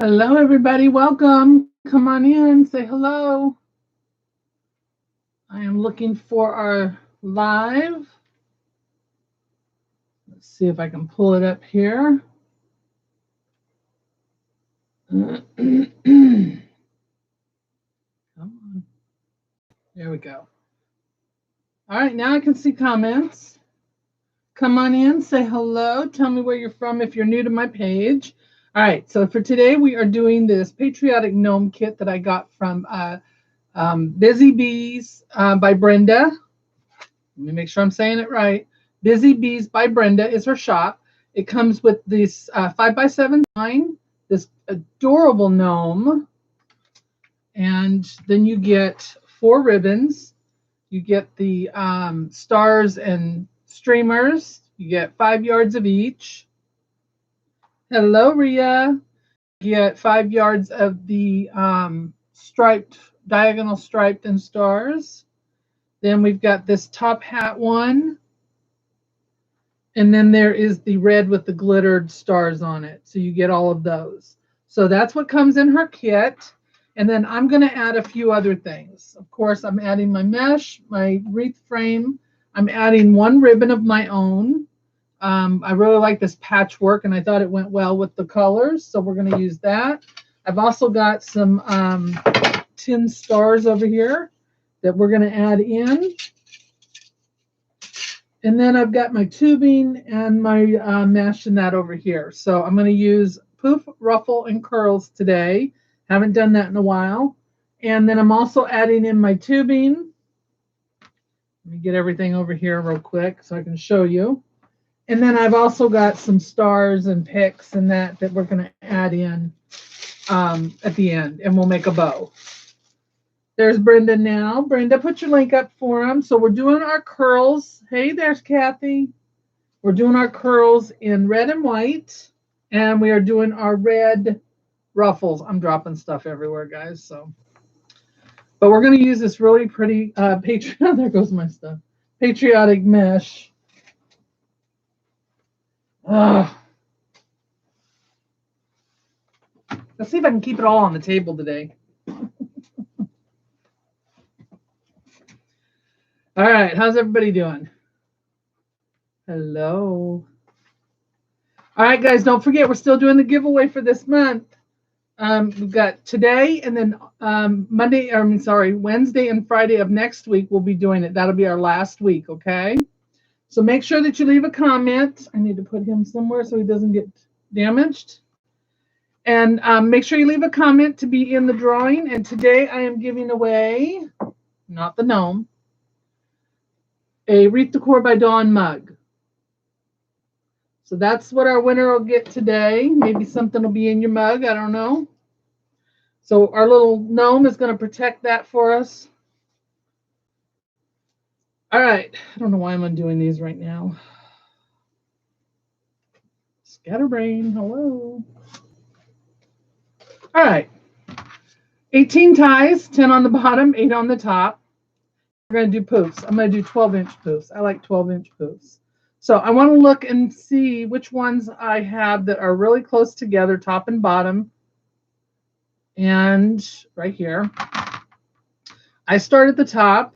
Hello, everybody. Welcome. Come on in. Say hello. I am looking for our live. Let's see if I can pull it up here. Come on. There we go. All right, now I can see comments. Come on in. Say hello. Tell me where you're from if you're new to my page. All right, so for today, we are doing this Patriotic Gnome kit that I got from Busy Bees by Brenda. Let me make sure I'm saying it right. Busy Bees by Brenda is her shop. It comes with this 5x7 line, this adorable gnome, and then you get 4 ribbons. You get the stars and streamers. You get 5 yards of each. Hello, Rhea. You get 5 yards of the striped, diagonal striped and stars. Then we've got this top hat one. And then there is the red with the glittered stars on it. So you get all of those. So that's what comes in her kit. And then I'm going to add a few other things. Of course, I'm adding my mesh, my wreath frame. I'm adding 1 ribbon of my own. I really like this patchwork, and I thought it went well with the colors. So we're going to use that. I've also got some tin stars over here that we're going to add in. And then I've got my tubing and my mesh and that over here. So I'm going to use Poof, Ruffle, and curls today. Haven't done that in a while. And then I'm also adding in my tubing. Let me get everything over here real quick so I can show you. And then I've also got some stars and picks and that we're going to add in at the end. And we'll make a bow. There's Brenda now. Brenda, put your link up for them. So we're doing our curls. Hey, there's Kathy. We're doing our curls in red and white. And we are doing our red ruffles. I'm dropping stuff everywhere, guys. But we're going to use this really pretty there goes my stuff. Patriotic mesh. Let's see if I can keep it all on the table today. All right, how's everybody doing? Hello. All right, guys, don't forget, we're still doing the giveaway for this month. We've got today and then Wednesday and Friday of next week, we'll be doing it. That'll be our last week, okay? So make sure that you leave a comment. I need to put him somewhere so he doesn't get damaged. And make sure you leave a comment to be in the drawing. And today I am giving away, not the gnome, a Wreath Decor by Dawn mug. So that's what our winner will get today. Maybe something will be in your mug. I don't know. So our little gnome is going to protect that for us. All right. I don't know why I'm undoing these right now. Scatterbrain. Hello. All right. 18 ties, 10 on the bottom, 8 on the top. We're going to do poofs. I'm going to do 12-inch poofs. I like 12-inch poofs. So I want to look and see which ones I have that are really close together, top and bottom. And right here. I start at the top.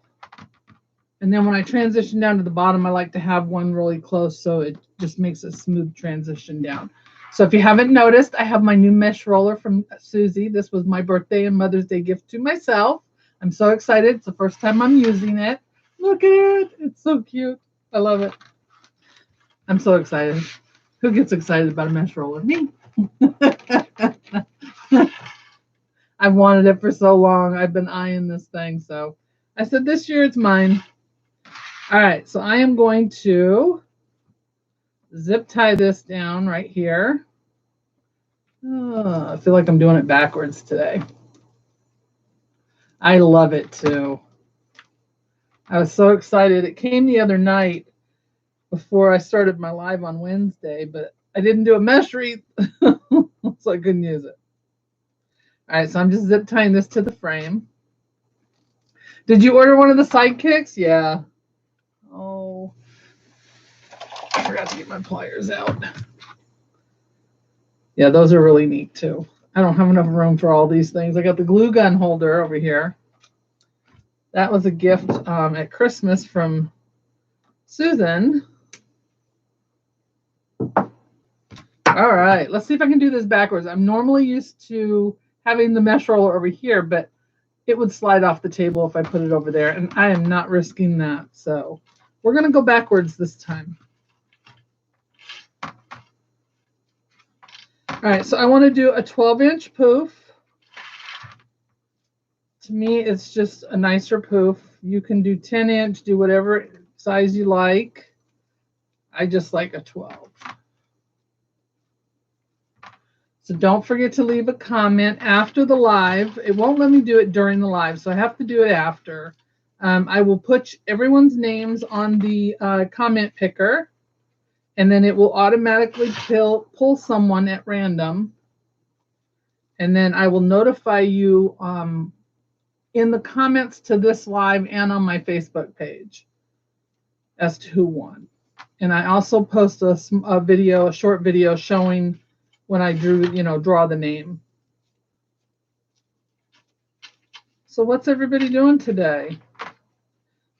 And then when I transition down to the bottom, I like to have one really close so it just makes a smooth transition down. So if you haven't noticed, I have my new mesh roller from Susie. This was my birthday and Mother's Day gift to myself. I'm so excited. It's the first time I'm using it. Look at it. It's so cute. I love it. I'm so excited. Who gets excited about a mesh roller? Me. I've wanted it for so long. I've been eyeing this thing. So I said this year it's mine. All right. So I am going to zip tie this down right here. Oh, I feel like I'm doing it backwards today. I love it too. I was so excited. It came the other night before I started my live on Wednesday, but I didn't do a mesh wreath, so I couldn't use it. All right, so I'm just zip tying this to the frame. Did you order one of the sidekicks? Yeah. Oh, I forgot to get my pliers out. Yeah, those are really neat too. I don't have enough room for all these things. I got the glue gun holder over here. That was a gift at Christmas from Susan. All right, let's see if I can do this backwards. I'm normally used to having the mesh roller over here, but it would slide off the table if I put it over there, and I am not risking that. So we're going to go backwards this time. All right, so I want to do a 12-inch poof. To me, it's just a nicer poof. You can do 10-inch, do whatever size you like. I just like a 12. So don't forget to leave a comment after the live. It won't let me do it during the live, so I have to do it after. I will put everyone's names on the comment picker, and then it will automatically pull someone at random. And then I will notify you in the comments to this live and on my Facebook page as to who won. And I also post a short video showing when I draw the name. So what's everybody doing today?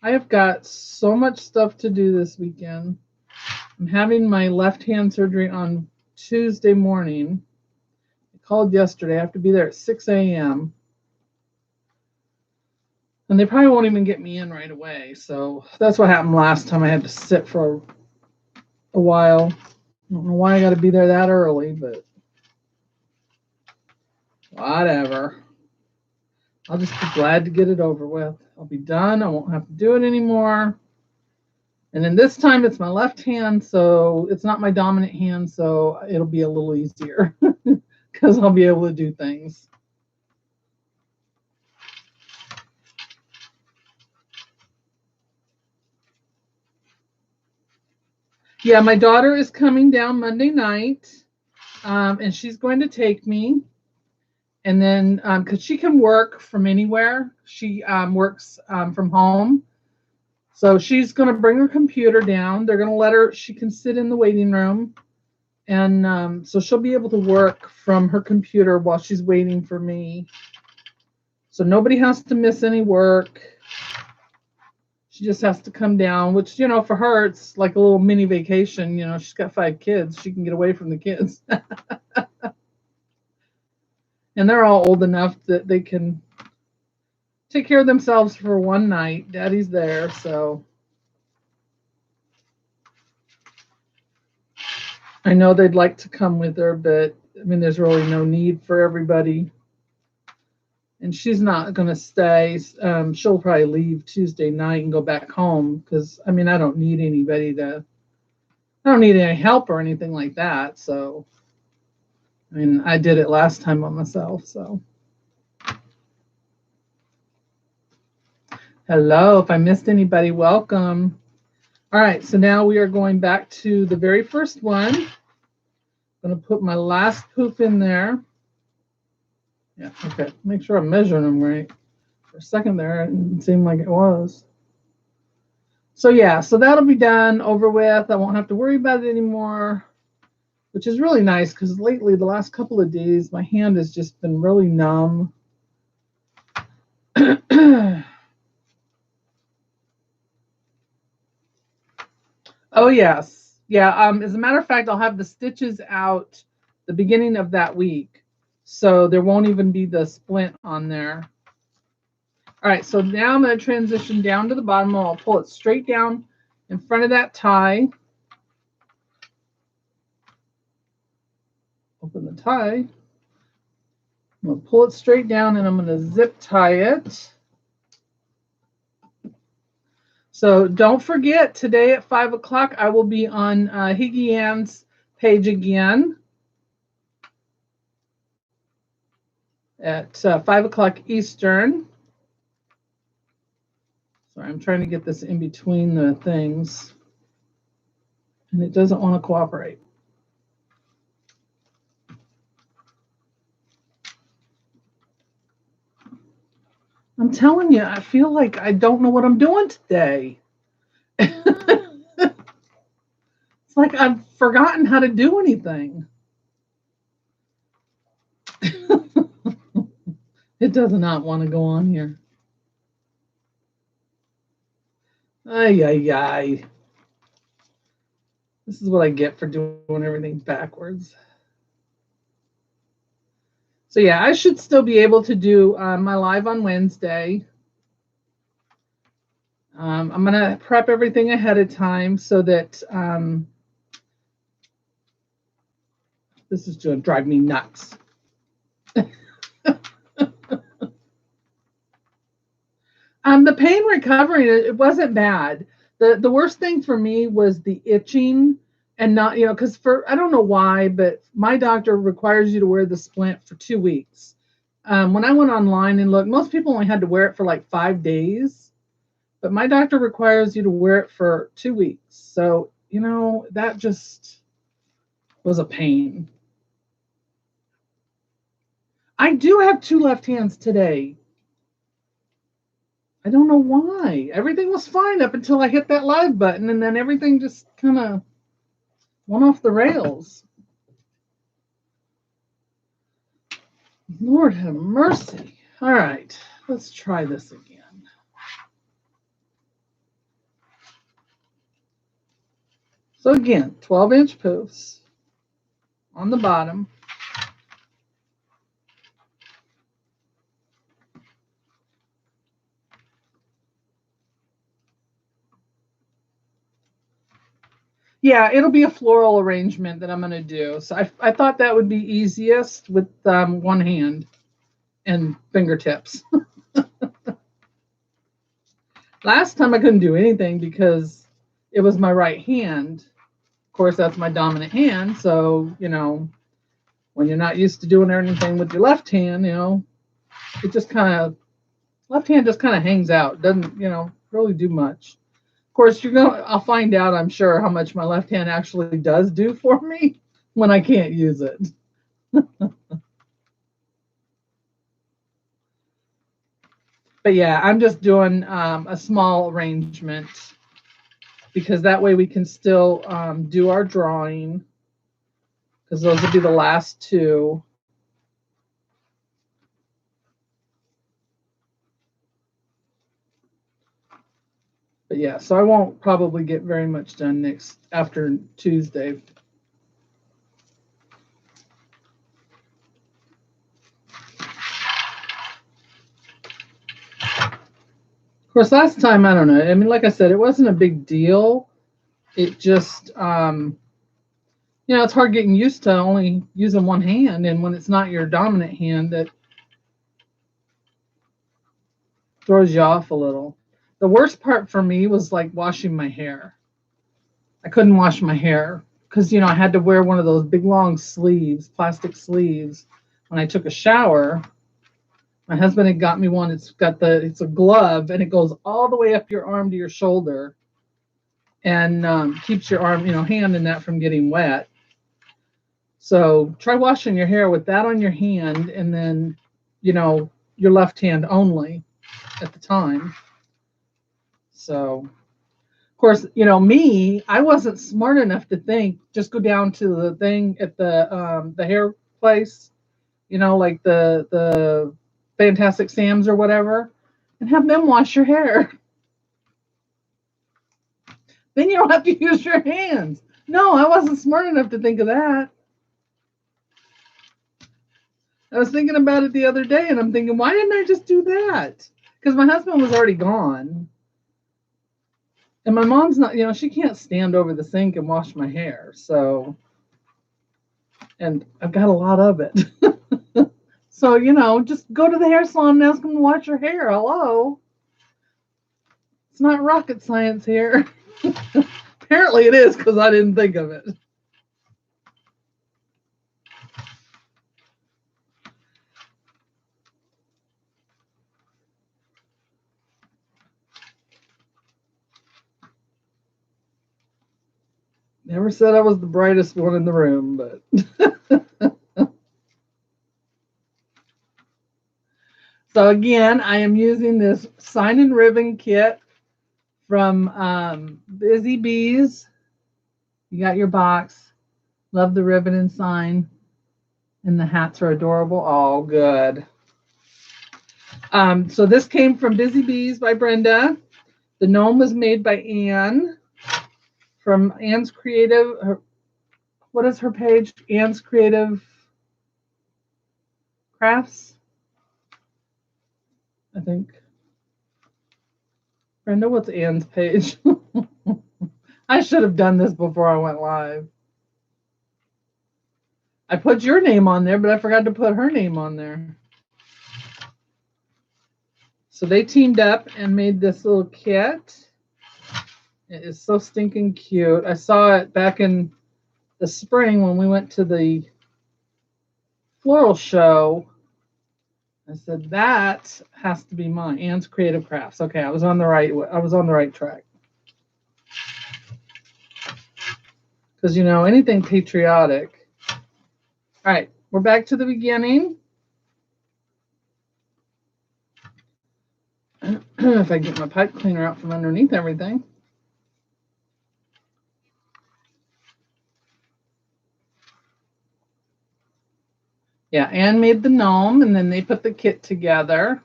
I have got so much stuff to do this weekend. I'm having my left hand surgery on Tuesday morning. I called yesterday. I have to be there at 6 a.m. And they probably won't even get me in right away. So that's what happened last time. I had to sit for a while. I don't know why I got to be there that early, but whatever. I'll just be glad to get it over with. I'll be done. I won't have to do it anymore. And then this time it's my left hand, so it's not my dominant hand, so it'll be a little easier because I'll be able to do things. Yeah, my daughter is coming down Monday night, and she's going to take me. And then, because she can work from anywhere, she works from home. So she's going to bring her computer down. They're going to let her, she can sit in the waiting room. And so she'll be able to work from her computer while she's waiting for me. So nobody has to miss any work. She just has to come down, which, for her, it's like a little mini vacation. She's got 5 kids. She can get away from the kids. And they're all old enough that they can take care of themselves for one night. Daddy's there, so. I know they'd like to come with her, but, there's really no need for everybody. And she's not going to stay. She'll probably leave Tuesday night and go back home because, I don't need anybody I don't need any help or anything like that. So, I did it last time on myself, so. Hello, if I missed anybody, welcome. All right, so now we are going back to the very first one. I'm going to put my last poof in there. Yeah, okay, make sure I'm measuring them right. For a second there, it didn't seem like it was. So yeah, so that'll be done, over with. I won't have to worry about it anymore, which is really nice because lately, the last couple of days, my hand has just been really numb. Oh, yes. Yeah, as a matter of fact, I'll have the stitches out the beginning of that week. So there won't even be the splint on there. All right, so now I'm going to transition down to the bottom. I'll pull it straight down in front of that tie. Open the tie. I'm going to pull it straight down, and I'm going to zip tie it. So don't forget, today at 5 o'clock, I will be on Higgy Ann's page again at 5 o'clock Eastern. Sorry, I'm trying to get this in between the things, and it doesn't want to cooperate. I'm telling you, I feel like I don't know what I'm doing today. It's like I've forgotten how to do anything. It does not want to go on here. Ay, ay, ay. This is what I get for doing everything backwards. So yeah, I should still be able to do my live on Wednesday. I'm going to prep everything ahead of time so that this is going to drive me nuts. The pain recovering, it wasn't bad. The worst thing for me was the itching, and not, because I don't know why, but my doctor requires you to wear the splint for 2 weeks. When I went online and looked, most people only had to wear it for like 5 days, but my doctor requires you to wear it for 2 weeks. So, that just was a pain. I do have 2 left hands today. I don't know why. Everything was fine up until I hit that live button, and then everything just kind of went off the rails. Lord have mercy. All right, let's try this again. So again, 12-inch poofs on the bottom. Yeah, it'll be a floral arrangement that I'm going to do. So I thought that would be easiest with one hand and fingertips. Last time I couldn't do anything because it was my right hand. Of course, that's my dominant hand. So, when you're not used to doing anything with your left hand, it just left hand just kind of hangs out. Doesn't, really do much. Of course, I'll find out, I'm sure, how much my left hand actually does do for me when I can't use it. But yeah, I'm just doing a small arrangement because that way we can still do our drawing, because those will be the last 2. But yeah, so I won't probably get very much done after Tuesday. Of course, last time, I don't know. I mean, like I said, it wasn't a big deal. It just, it's hard getting used to only using one hand. And when it's not your dominant hand, that throws you off a little. The worst part for me was like washing my hair. I couldn't wash my hair because, I had to wear one of those big long sleeves, plastic sleeves, when I took a shower. My husband had got me one. It's a glove, and it goes all the way up your arm to your shoulder, and keeps your arm, hand in that from getting wet. So try washing your hair with that on your hand, and then, your left hand only at the time. So, of course, me, I wasn't smart enough to think just go down to the thing at the hair place, like the Fantastic Sam's or whatever, and have them wash your hair. Then you don't have to use your hands. No, I wasn't smart enough to think of that. I was thinking about it the other day, and I'm thinking, why didn't I just do that? Because my husband was already gone. And my mom's not, she can't stand over the sink and wash my hair. So, and I've got a lot of it. So, just go to the hair salon and ask them to wash your hair. Hello. It's not rocket science here. Apparently it is, because I didn't think of it. Never said I was the brightest one in the room, but so again, I am using this sign and ribbon kit from Busy Bees. You got your box. Love the ribbon and sign. And the hats are adorable. Oh, good. So this came from Busy Bees by Brenda. The gnome was made by Anne from Anne's Creative. What is her page? Anne's Creative Crafts, I think. Brenda, what's Anne's page? I should have done this before I went live. I put your name on there, but I forgot to put her name on there. So they teamed up and made this little kit. It is so stinking cute. I saw it back in the spring when we went to the floral show. I said that has to be mine. Anne's Creative Crafts. Okay, I was on the right track. Because you know, anything patriotic. All right, we're back to the beginning. If I get my pipe cleaner out from underneath everything. Yeah, Anne made the gnome, and then they put the kit together.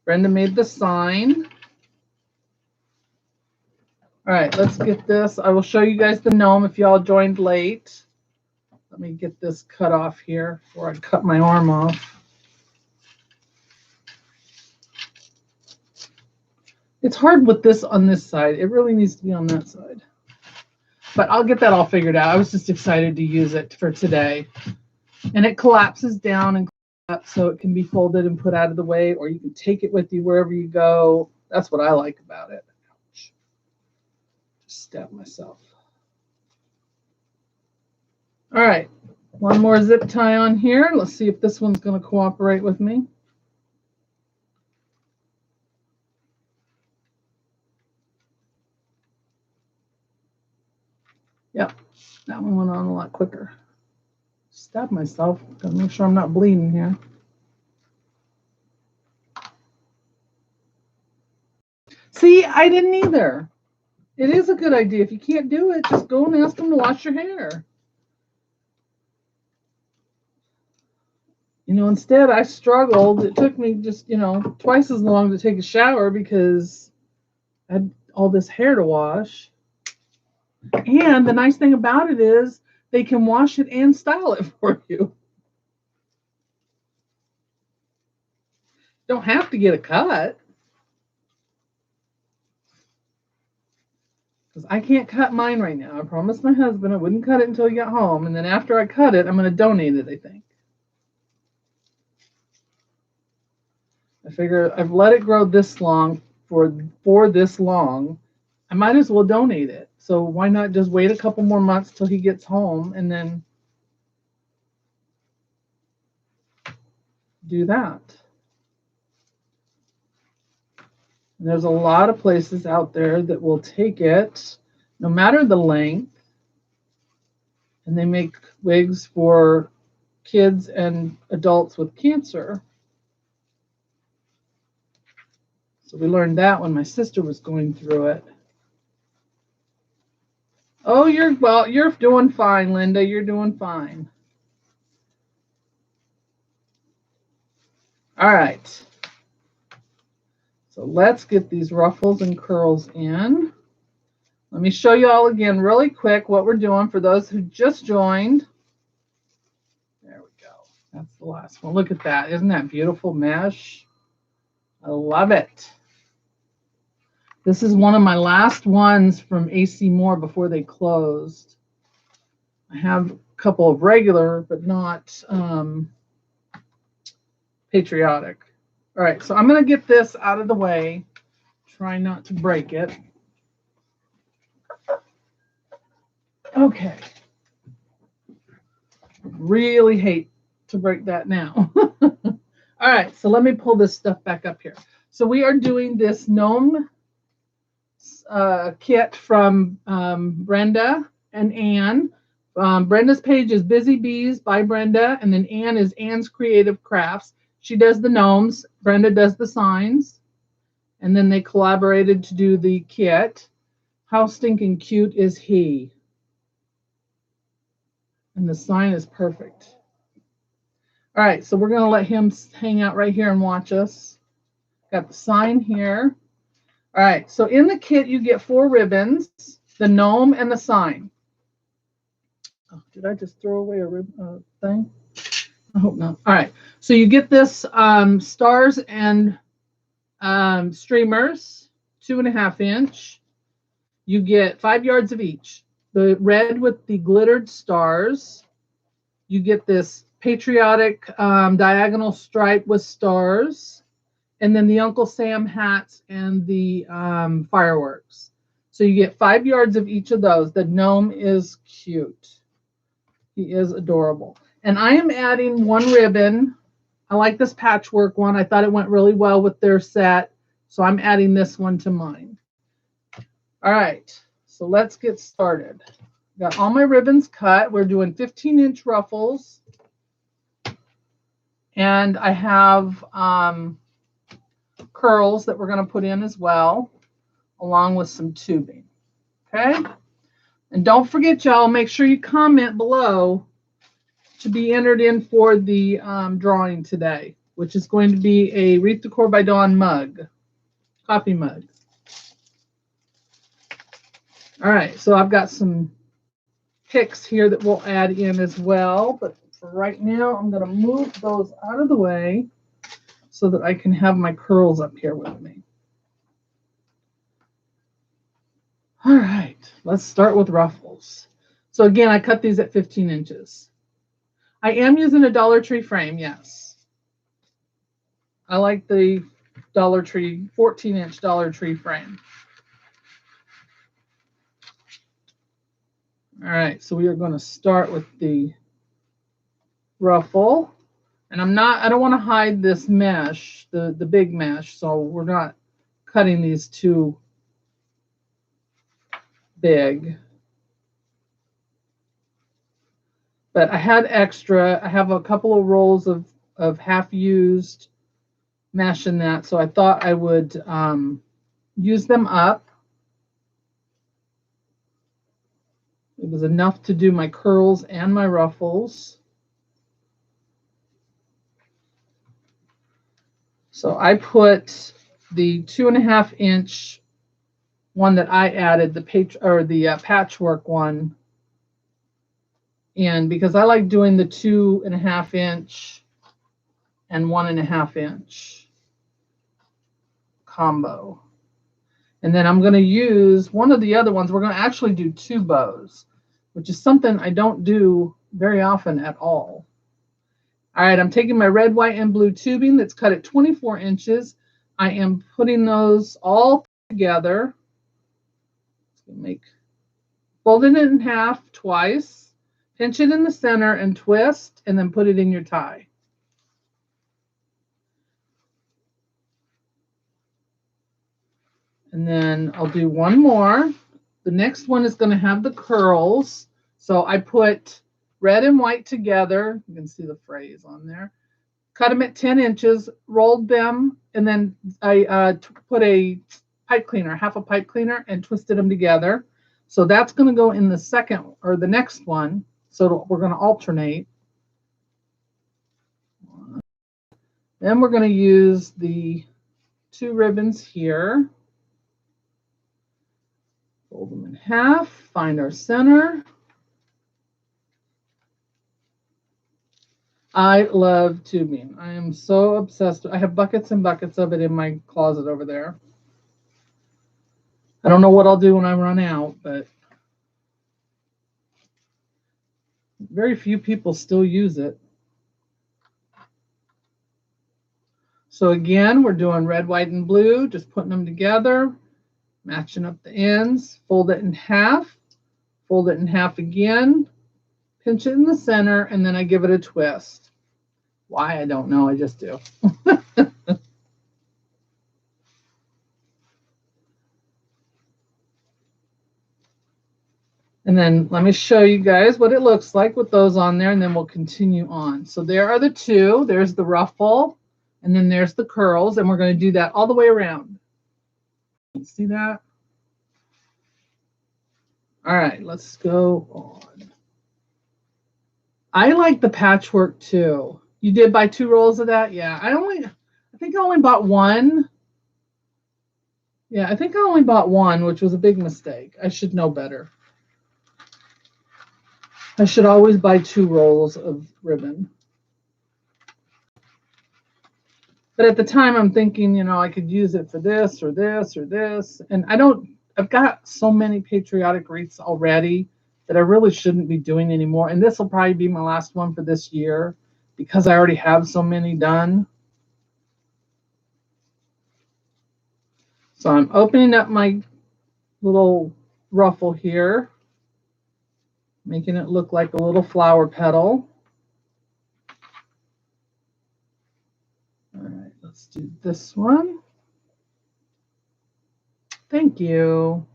Brenda made the sign. All right, let's get this. I will show you guys the gnome if y'all joined late. Let me get this cut off here before I cut my arm off. It's hard with this on this side. It really needs to be on that side. But I'll get that all figured out. I was just excited to use it for today. And it collapses down and up so it can be folded and put out of the way, or you can take it with you wherever you go. That's what I like about it. Ouch. Just stabbed myself. All right. One more zip tie on here. Let's see if this one's going to cooperate with me. Yep, that one went on a lot quicker. Stab myself. Gotta make sure I'm not bleeding here. See, I didn't either. It is a good idea. If you can't do it, just go and ask them to wash your hair. You know, instead I struggled. It took me just, you know, twice as long to take a shower because I had all this hair to wash. And the nice thing about it is they can wash it and style it for you. Don't have to get a cut. Because I can't cut mine right now. I promised my husband I wouldn't cut it until he got home. And then after I cut it, I'm going to donate it, I think. I figure I've let it grow this long for this long. I might as well donate it. So why not just wait a couple more months till he gets home and then do that. And there's a lot of places out there that will take it, no matter the length, and they make wigs for kids and adults with cancer. So we learned that when my sister was going through it. Oh, you're doing fine, Linda. You're doing fine. All right. So let's get these ruffles and curls in. Let me show you all again really quick what we're doing for those who just joined. There we go. That's the last one. Look at that. Isn't that beautiful mesh? I love it. This is one of my last ones from AC Moore before they closed. I have a couple of regular, but not patriotic. All right, so I'm going to get this out of the way. Try not to break it. Okay. Really hate to break that now. All right, so let me pull this stuff back up here. So we are doing this gnome kit from Brenda and Anne. Brenda's page is Busy Bees by Brenda, and then Anne is Anne's Creative Crafts. She does the gnomes, Brenda does the signs, and then they collaborated to do the kit. How stinking cute is he? And the sign is perfect. All right, so we're going to let him hang out right here and watch us. Got the sign here. All right, so in the kit, you get 4 ribbons, the gnome and the sign. Oh, did I just throw away a thing? I hope not. All right, so you get this stars and streamers, 2.5 inch. You get 5 yards of each. The red with the glittered stars. You get this patriotic diagonal stripe with stars. And then the Uncle Sam hats and the fireworks. So you get 5 yards of each of those. The gnome is cute. He is adorable. And I am adding 1 ribbon. I like this patchwork one. I thought it went really well with their set. So I'm adding this one to mine. All right, so let's get started. Got all my ribbons cut. We're doing 15-inch ruffles. And I have curls that we're going to put in as well, along with some tubing. Okay? And don't forget, y'all, make sure you comment below to be entered in for the drawing today, which is going to be a Wreath Decor by Dawn mug, coffee mug. All right, so I've got some picks here that we'll add in as well, but for right now, I'm going to move those out of the way so that I can have my curls up here with me. All right, let's start with ruffles. So again, I cut these at 15 inches. I am using a Dollar Tree frame, yes. I like the Dollar Tree, 14-inch Dollar Tree frame. All right, so we are going to start with the ruffle. And I don't want to hide this mesh, the big mesh, so we're not cutting these too big. But I had extra. I have a couple of rolls of half-used mesh in that, so I thought I would use them up. It was enough to do my curls and my ruffles. So I put the 2.5-inch one that I added, the patchwork one, in because I like doing the 2.5-inch and 1.5-inch combo. And then I'm going to use one of the other ones. We're going to actually do 2 bows, which is something I don't do very often at all. All right, I'm taking my red, white, and blue tubing that's cut at 24 inches. I am putting those all together. Fold it in half twice, pinch it in the center and twist, and then put it in your tie. And then I'll do one more. The next one is going to have the curls. So I put red and white together. You can see the phrase on there. Cut them at 10 inches, rolled them, and then I put a pipe cleaner, half a pipe cleaner, and twisted them together. So that's going to go in the second or the next one. So we're going to alternate. Then we're going to use the 2 ribbons here. Fold them in half, find our center. I love tubing. I am so obsessed. I have buckets and buckets of it in my closet over there. I don't know what I'll do when I run out, but very few people still use it. So again, we're doing red, white, and blue, just putting them together, matching up the ends, fold it in half, fold it in half again, pinch it in the center, and then I give it a twist. Why, I don't know, I just do. And then let me show you guys what it looks like with those on there, and then we'll continue on. So there are the 2. There's the ruffle, and then there's the curls, and we're going to do that all the way around. See that? All right, let's go on. I like the patchwork too. You did buy 2 rolls of that? Yeah. I think I only bought one. Yeah, I think I only bought one, which was a big mistake. I should know better. I should always buy 2 rolls of ribbon. But at the time, I'm thinking, you know, I could use it for this or this or this. And I've got so many patriotic wreaths already that I really shouldn't be doing anymore. And this will probably be my last one for this year because I already have so many done. So I'm opening up my little ruffle here, making it look like a little flower petal. All right, let's do this one. Thank you.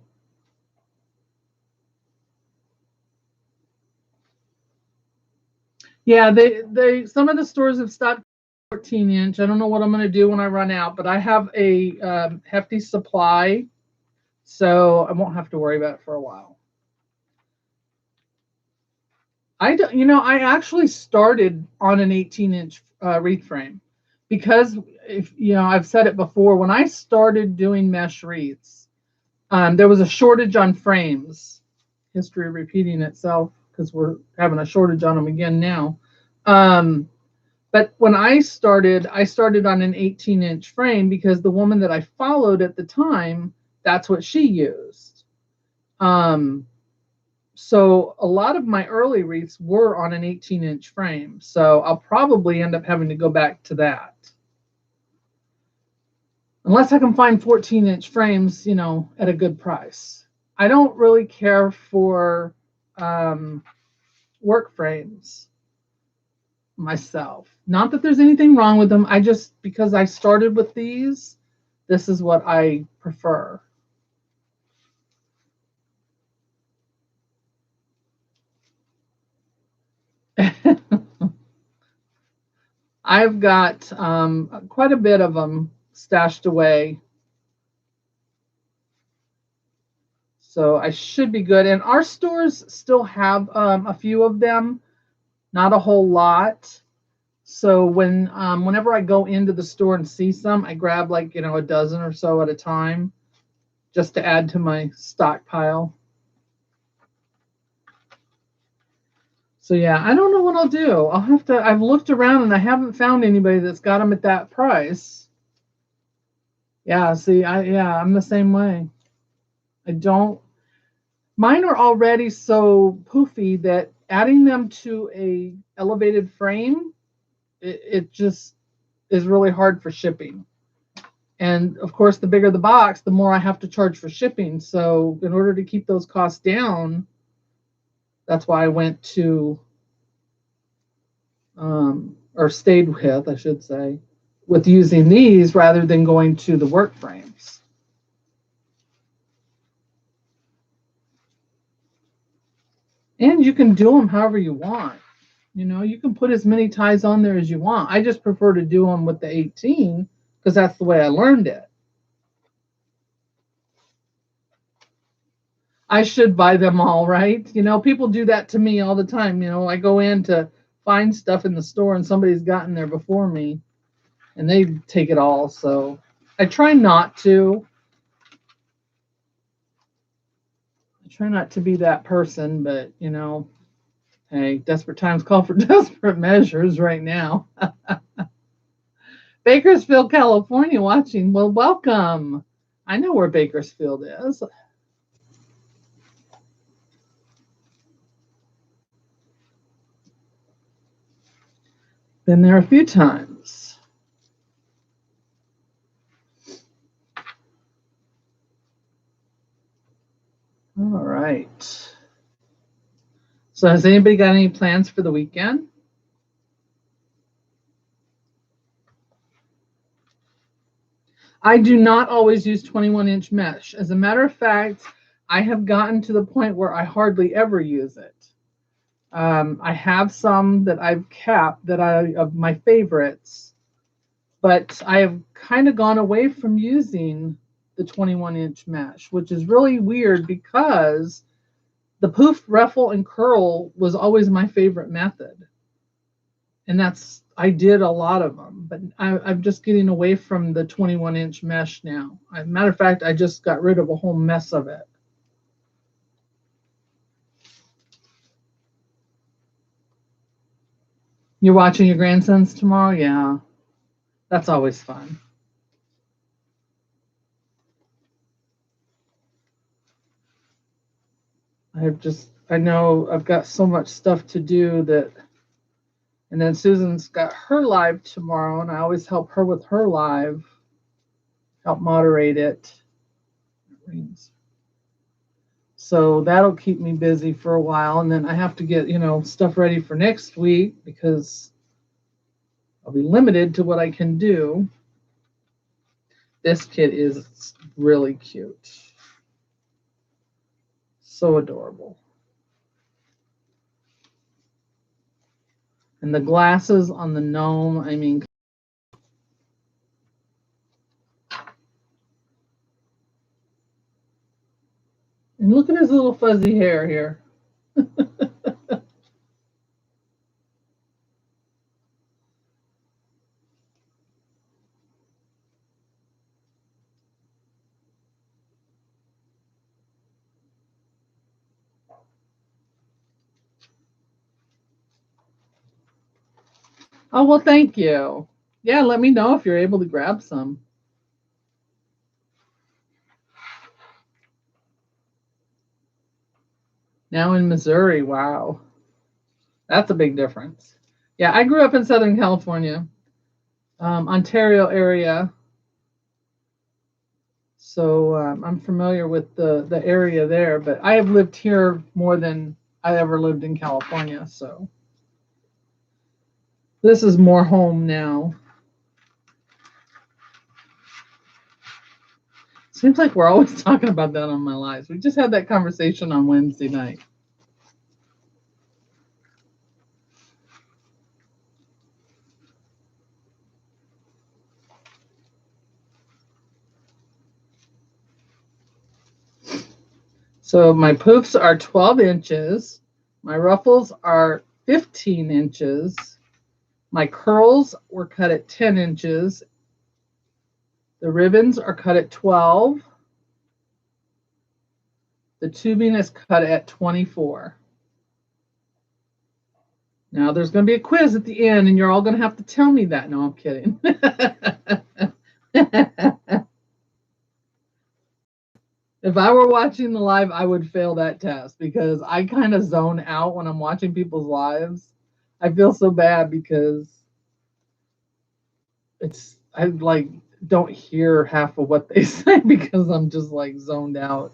Yeah, they some of the stores have stopped 14-inch. I don't know what I'm going to do when I run out, but I have a hefty supply, so I won't have to worry about it for a while. You know, I actually started on an 18-inch wreath frame because if you know, I've said it before. When I started doing mesh wreaths, there was a shortage on frames. History repeating itself because we're having a shortage on them again now. But when I started on an 18-inch frame because the woman that I followed at the time, that's what she used. So a lot of my early wreaths were on an 18-inch frame. So I'll probably end up having to go back to that. Unless I can find 14-inch frames, you know, at a good price. I don't really care for work frames myself. Not that there's anything wrong with them. I just, because I started with these, this is what I prefer. I've got quite a bit of them stashed away. So I should be good. And our stores still have a few of them, not a whole lot. So whenever I go into the store and see some, I grab like, you know, a dozen or so at a time just to add to my stockpile. So yeah, I don't know what I'll do. I've looked around and I haven't found anybody that's got them at that price. Yeah, see, I'm the same way. I don't, mine are already so poofy that adding them to a elevated frame, it just is really hard for shipping. And of course, the bigger the box, the more I have to charge for shipping. So in order to keep those costs down, that's why I went to, or stayed with, I should say, with using these rather than going to the work frames. And you can do them however you want. You know, you can put as many ties on there as you want. I just prefer to do them with the 18 because that's the way I learned it. I should buy them all, right? You know, people do that to me all the time. You know, I go in to find stuff in the store and somebody's gotten there before me and they take it all. So I try not to. I try not to be that person, but, you know, hey, desperate times call for desperate measures right now. Bakersfield, California, watching. Well, welcome. I know where Bakersfield is. Been there a few times. All right. So has anybody got any plans for the weekend? I do not always use 21-inch mesh. As a matter of fact, I have gotten to the point where I hardly ever use it. I have some that I've kept of my favorites, but I have kind of gone away from using the 21-inch mesh, which is really weird because The poof, ruffle, and curl was always my favorite method. And I did a lot of them, but I'm just getting away from the 21-inch mesh now. As a matter of fact, I just got rid of a whole mess of it. You're watching your grandsons tomorrow? Yeah, that's always fun. I know I've got so much stuff to do that, and then Susan's got her live tomorrow, and I always help her with her live, help moderate it. So that'll keep me busy for a while, and then I have to get, stuff ready for next week because I'll be limited to what I can do. This kit is really cute. So adorable. And the glasses on the gnome, I mean, and look at his little fuzzy hair here. Oh, well, thank you. Yeah, let me know if you're able to grab some. Now in Missouri, wow. That's a big difference. Yeah, I grew up in Southern California, Ontario area. So I'm familiar with the area there, but I have lived here more than I ever lived in California. So this is more home now. Seems like we're always talking about that on my lives. We just had that conversation on Wednesday night. So my poofs are 12 inches. My ruffles are 15 inches. My curls were cut at 10 inches. The ribbons are cut at 12. The tubing is cut at 24. Now there's going to be a quiz at the end, and you're all going to have to tell me that. No, I'm kidding. If I were watching the live, I would fail that test because I kind of zone out when I'm watching people's lives. I feel so bad because I like don't hear half of what they say because I'm just like zoned out.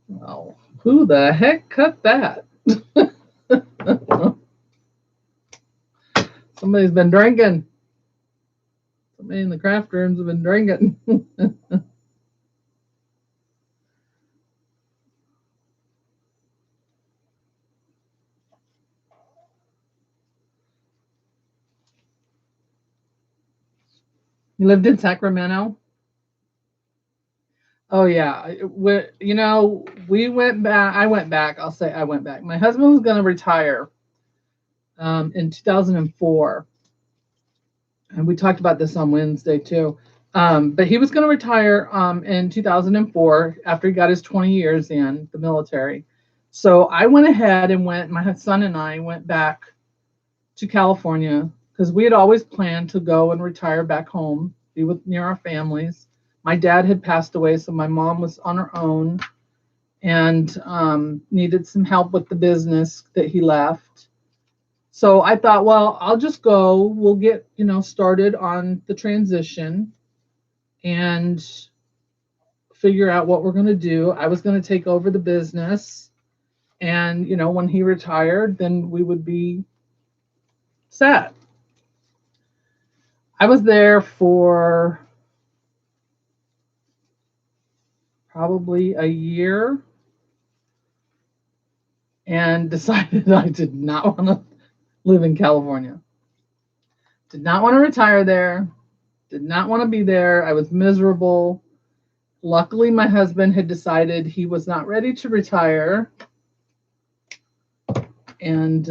Well, who the heck cut that? Somebody's been drinking. Somebody in the craft rooms have been drinking. You lived in Sacramento? Oh yeah, we went back. I went back. I'll say I went back. My husband was going to retire in 2004, and we talked about this on Wednesday too. But he was going to retire in 2004 after he got his 20 years in the military. So I went ahead and my son and I went back to California because we had always planned to go and retire back home, be near our families. My dad had passed away, so my mom was on her own and needed some help with the business that he left. So I thought, well, I'll just go. We'll get, started on the transition and figure out what we're going to do. I was going to take over the business. And, when he retired, then we would be set. I was there for probably a year and decided I did not want to live in California. Did not want to retire there. Did not want to be there. I was miserable. Luckily, my husband had decided he was not ready to retire. And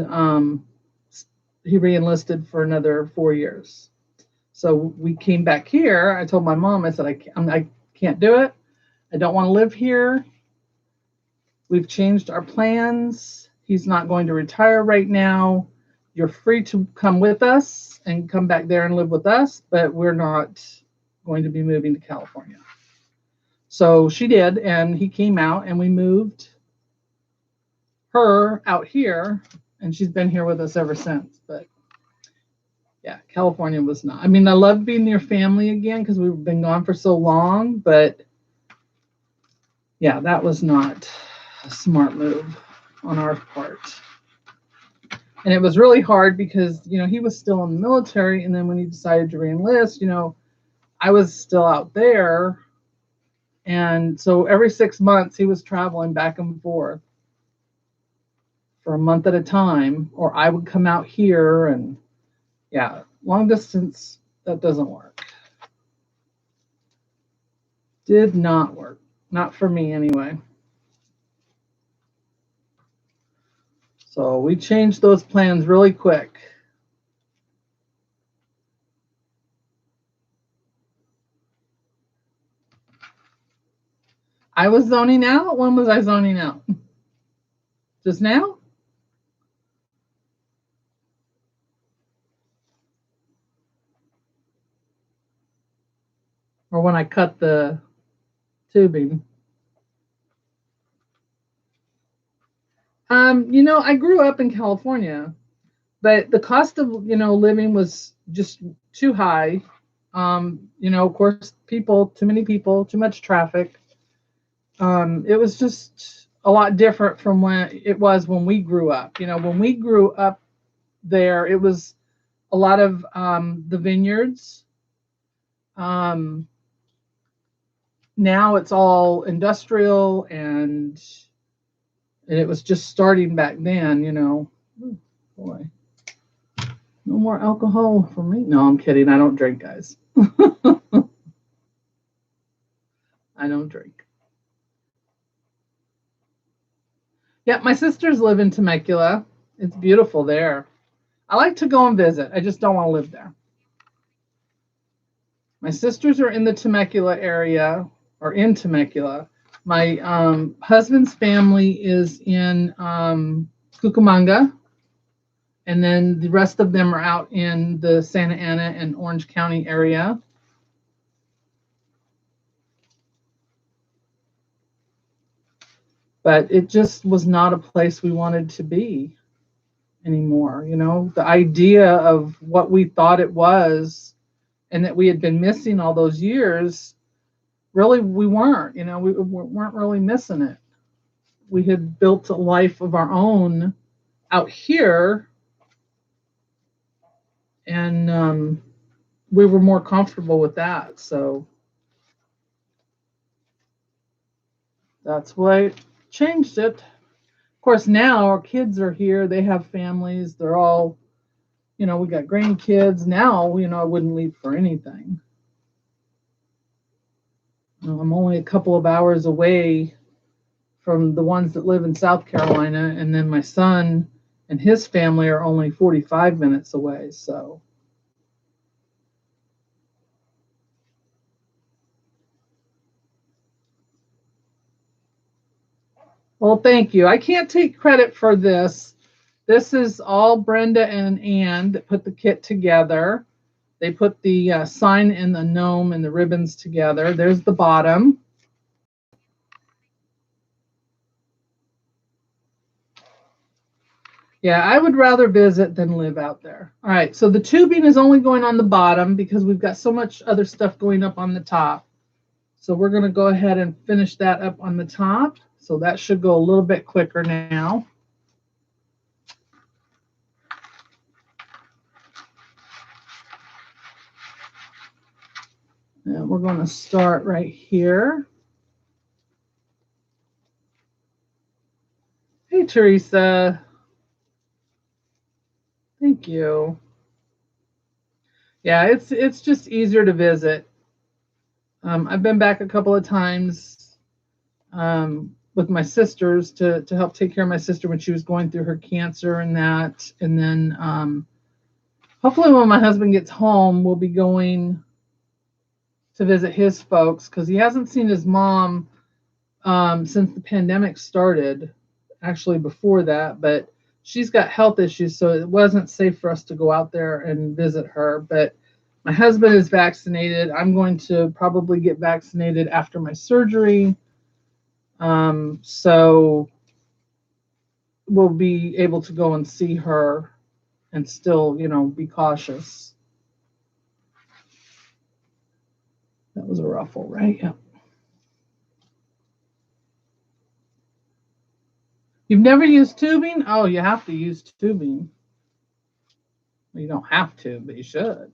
he re-enlisted for another 4 years. So we came back here. I told my mom, I said, I can't do it. I don't want to live here. We've changed our plans. He's not going to retire right now. You're free to come with us and come back there and live with us, but we're not going to be moving to California. So she did, and he came out, and we moved her out here, and she's been here with us ever since. But yeah, California was not. I mean, I love being near family again because we've been gone for so long, but yeah, that was not a smart move on our part. And it was really hard because, you know, he was still in the military, and then when he decided to re-enlist, you know, I was still out there. And so every 6 months he was traveling back and forth for a month at a time, or I would come out here, and yeah, long distance, that doesn't work. Did not work. Not for me anyway. So we changed those plans really quick. I was zoning out. When was I zoning out? Just now? Or when I cut the tubing? You know, I grew up in California, but the cost of, you know, living was just too high. You know, of course, too many people, too much traffic. It was just a lot different from when it was when we grew up. You know, when we grew up there, it was a lot of the vineyards. Now it's all industrial, and it was just starting back then, you know. Ooh, boy, no more alcohol for me. No, I'm kidding. I don't drink, guys. I don't drink. Yeah, my sisters live in Temecula. It's beautiful there. I like to go and visit. I just don't want to live there. My sisters are in the Temecula area, or in Temecula. My husband's family is in Cucamonga, and then the rest of them are out in the Santa Ana and Orange County area. But it just was not a place we wanted to be anymore. You know, the idea of what we thought it was and that we had been missing all those years, really we weren't. You know, we weren't really missing it. We had built a life of our own out here, and we were more comfortable with that. So that's why changed it. Of course, now our kids are here. They have families. They're all, you know, we got grandkids. Now, you know, I wouldn't leave for anything. I'm only a couple of hours away from the ones that live in South Carolina, and then my son and his family are only 45 minutes away. So well, thank you. I can't take credit for this. This is all Brenda and Ann that put the kit together. They put the sign and the gnome and the ribbons together. There's the bottom. Yeah, I would rather visit than live out there. All right, so the tubing is only going on the bottom because we've got so much other stuff going up on the top. So we're going to go ahead and finish that up on the top. So that should go a little bit quicker now. And we're going to start right here. Hey, Teresa. Thank you. Yeah, it's just easier to visit. I've been back a couple of times with my sisters to help take care of my sister when she was going through her cancer and that. And then hopefully when my husband gets home, we'll be going to visit his folks because he hasn't seen his mom since the pandemic started, actually before that, but she's got health issues, so it wasn't safe for us to go out there and visit her. But my husband is vaccinated. I'm going to probably get vaccinated after my surgery. So we'll be able to go and see her and still, be cautious. That was a ruffle, right? Yeah. You've never used tubing? Oh, you have to use tubing. Well, you don't have to, but you should.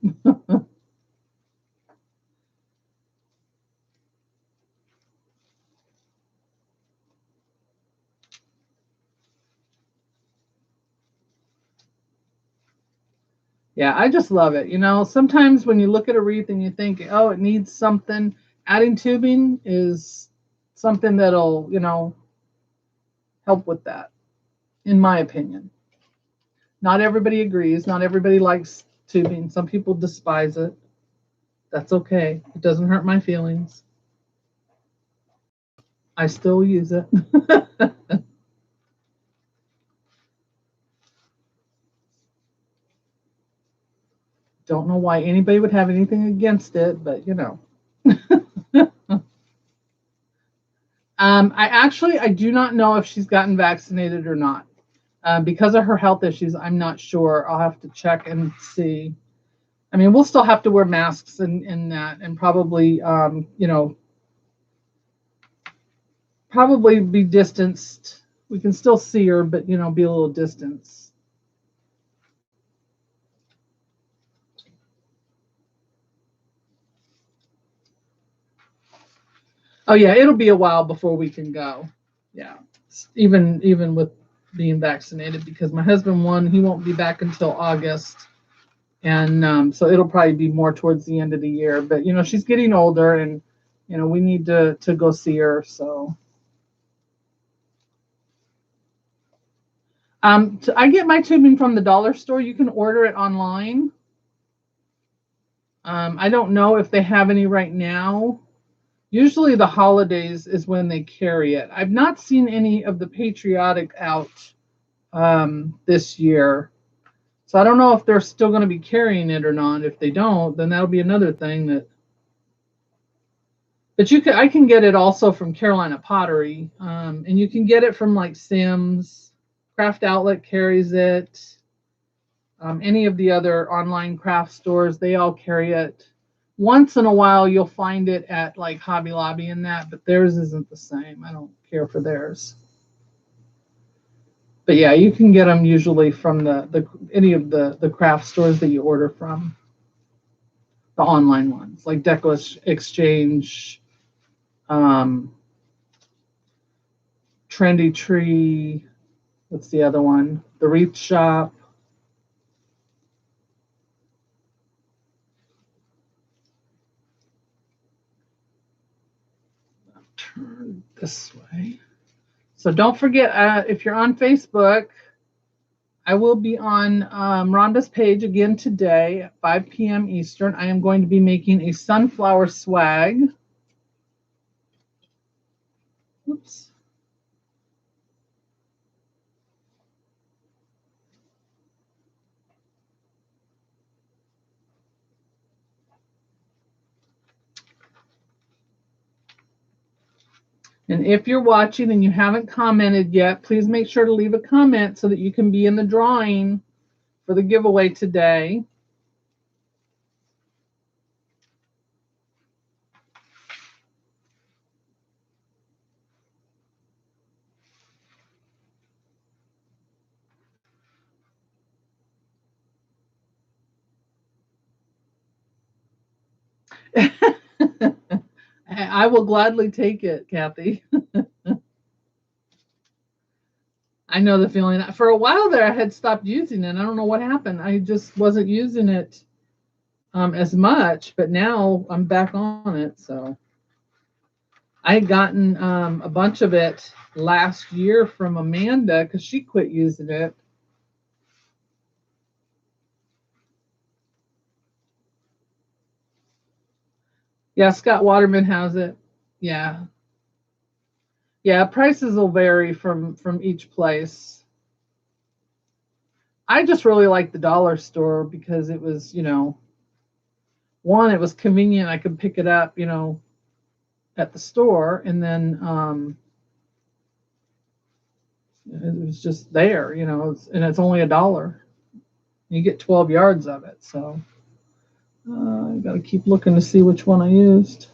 Yeah, I just love it. Sometimes when you look at a wreath and you think, oh, it needs something, adding tubing is something that'll, help with that, in my opinion. Not everybody agrees. Not everybody likes tubing. Some people despise it. That's okay. It doesn't hurt my feelings. I still use it. Don't know why anybody would have anything against it, but I do not know if she's gotten vaccinated or not. Because of her health issues, I'm not sure. I'll have to check and see. I mean, we'll still have to wear masks and that, and probably, probably be distanced. We can still see her, but, be a little distance. Oh yeah, it'll be a while before we can go. Yeah, even with being vaccinated, because my husband he won't be back until August, and so it'll probably be more towards the end of the year. But she's getting older, and we need to go see her. So I get my tubing from the dollar store. You can order it online. I don't know if they have any right now. Usually the holidays is when they carry it. I've not seen any of the Patriotic out this year. So I don't know if they're still going to be carrying it or not. If they don't, then that'll be another thing that. But I can get it also from Carolina Pottery, and you can get it from like Sims. Craft Outlet carries it. Any of the other online craft stores, they all carry it. Once in a while, you'll find it at like Hobby Lobby and that, but theirs isn't the same. I don't care for theirs. But yeah, you can get them usually from any of the craft stores that you order from, the online ones like Deco Exchange, um, Trendy Tree. What's the other one? The Wreath Shop. Turn this way. So don't forget, if you're on Facebook, I will be on Rhonda's page again today at 5 p.m. Eastern. I am going to be making a sunflower swag. Oops. And if you're watching and you haven't commented yet, please make sure to leave a comment so that you can be in the drawing for the giveaway today. I will gladly take it, Kathy. I know the feeling. For a while there, I had stopped using it. I don't know what happened. I just wasn't using it as much, but now I'm back on it. So I had gotten a bunch of it last year from Amanda because she quit using it. Yeah, Scott Waterman has it. Yeah. Yeah, prices will vary from each place. I just really like the dollar store because it was, one, it was convenient. I could pick it up, at the store, and then it was just there, and it's only $1. You get 12 yards of it, so I got to keep looking to see which one I used.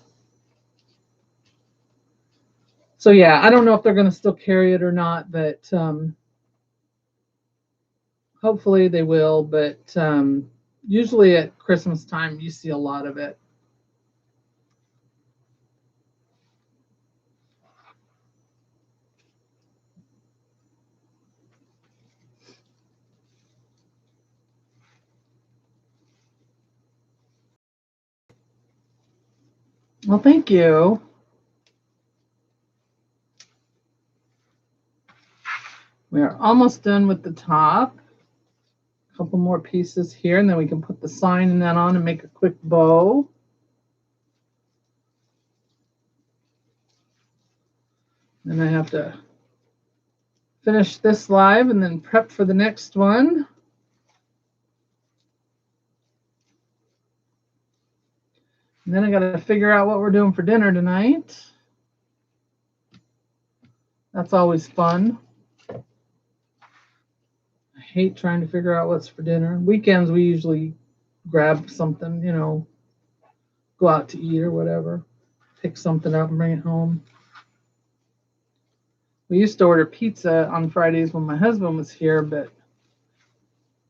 So yeah, I don't know if they're going to still carry it or not, but hopefully they will. But usually at Christmas time, you see a lot of it. Well, thank you. We are almost done with the top. A couple more pieces here, and then we can put the sign and that on and make a quick bow. Then I have to finish this live and then prep for the next one. And then I got to figure out what we're doing for dinner tonight. That's always fun. I hate trying to figure out what's for dinner. Weekends, we usually grab something, go out to eat or whatever. Pick something up and bring it home. We used to order pizza on Fridays when my husband was here, but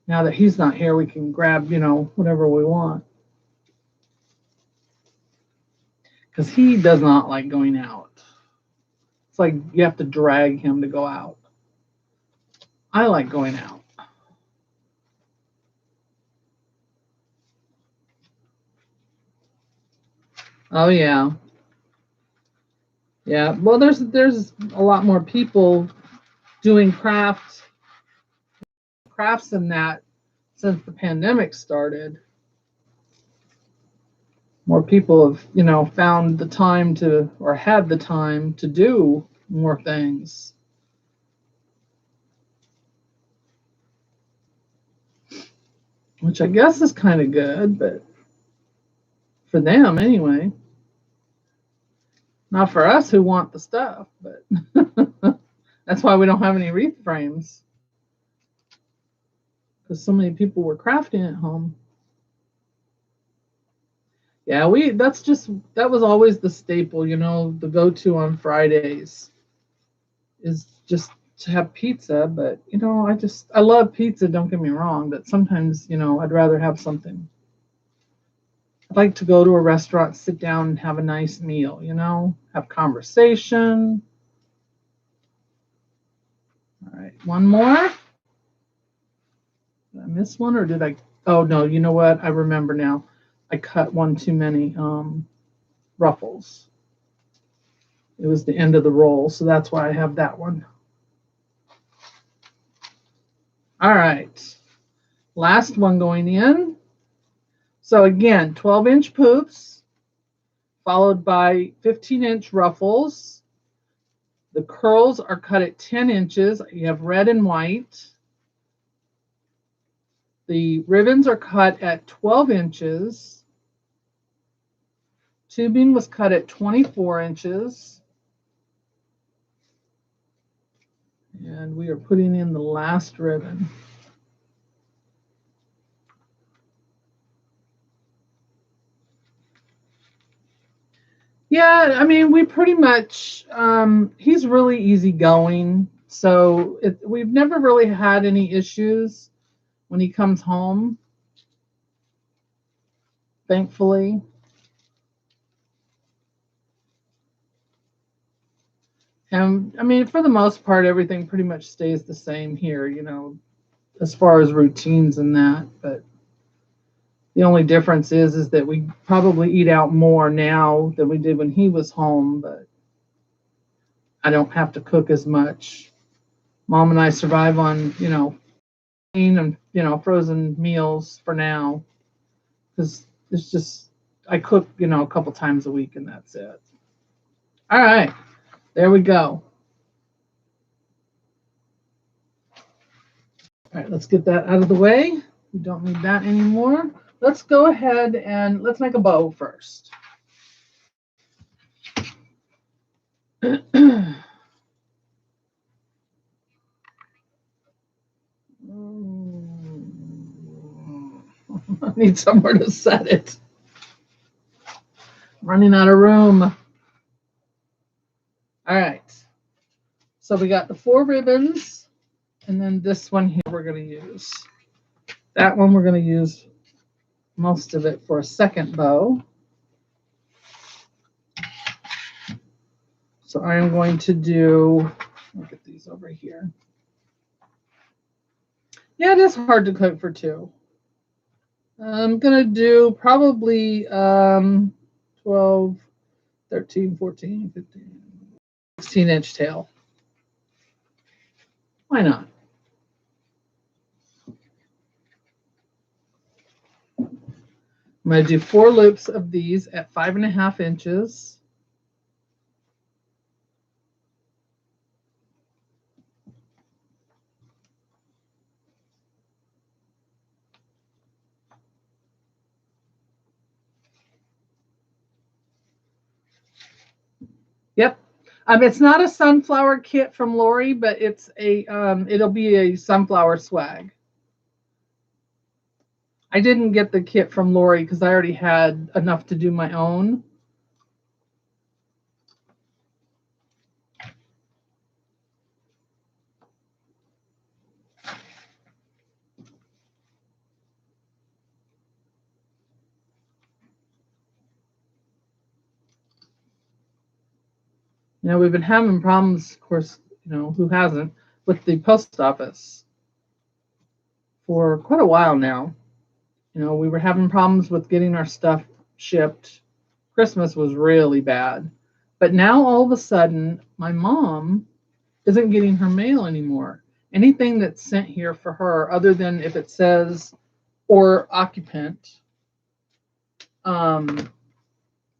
now that he's not here, we can grab, whatever we want. Because he does not like going out. It's like you have to drag him to go out. I like going out. Oh yeah. Yeah. Well, there's a lot more people doing crafts and that since the pandemic started. More people have, found the time to, or had the time to do more things. Which I guess is kind of good, but for them anyway. Not for us who want the stuff, but that's why we don't have any wreath frames. Because so many people were crafting at home. Yeah, that was always the staple, the go-to on Fridays is just to have pizza. But, I love pizza, don't get me wrong, but sometimes, I'd rather have something. I'd like to go to a restaurant, sit down and have a nice meal, have conversation. All right, one more. Did I miss one or did I? Oh, no, you know what? I remember now. I cut one too many Ruffles. It was the end of the roll, so that's why I have that one. All right. Last one going in. So again, 12-inch Poofs, followed by 15-inch Ruffles. The curls are cut at 10 inches. You have red and white. The ribbons are cut at 12 inches. Tubing was cut at 24 inches. And we are putting in the last ribbon. Yeah, I mean, we pretty much, he's really easygoing. So we've never really had any issues when he comes home, thankfully. And I mean, for the most part, everything pretty much stays the same here, as far as routines and that. But The only difference is that we probably eat out more now than we did when he was home, but I don't have to cook as much. Mom and I survive on, and, frozen meals for now, because it's just, I cook, a couple times a week and that's it. All right, there we go. All right, let's get that out of the way. We don't need that anymore. Let's go ahead and let's make a bow first. I need somewhere to set it. I'm running out of room. All right. So we got the 4 ribbons, and then this one here we're going to use. That one we're going to use most of it for a second bow. So I am going to do, look at these over here. Yeah, it is hard to cook for 2. I'm going to do probably 12, 13, 14, 15, 16-inch tail. Why not? I'm going to do 4 loops of these at 5.5 inches. Yep. It's not a sunflower kit from Lori, but it's a it'll be a sunflower swag. I didn't get the kit from Lori because I already had enough to do my own. We've been having problems, of course, who hasn't, with the post office for quite a while now. We were having problems with getting our stuff shipped. Christmas was really bad. But now all of a sudden, my mom isn't getting her mail anymore. Anything that's sent here for her, other than if it says or occupant,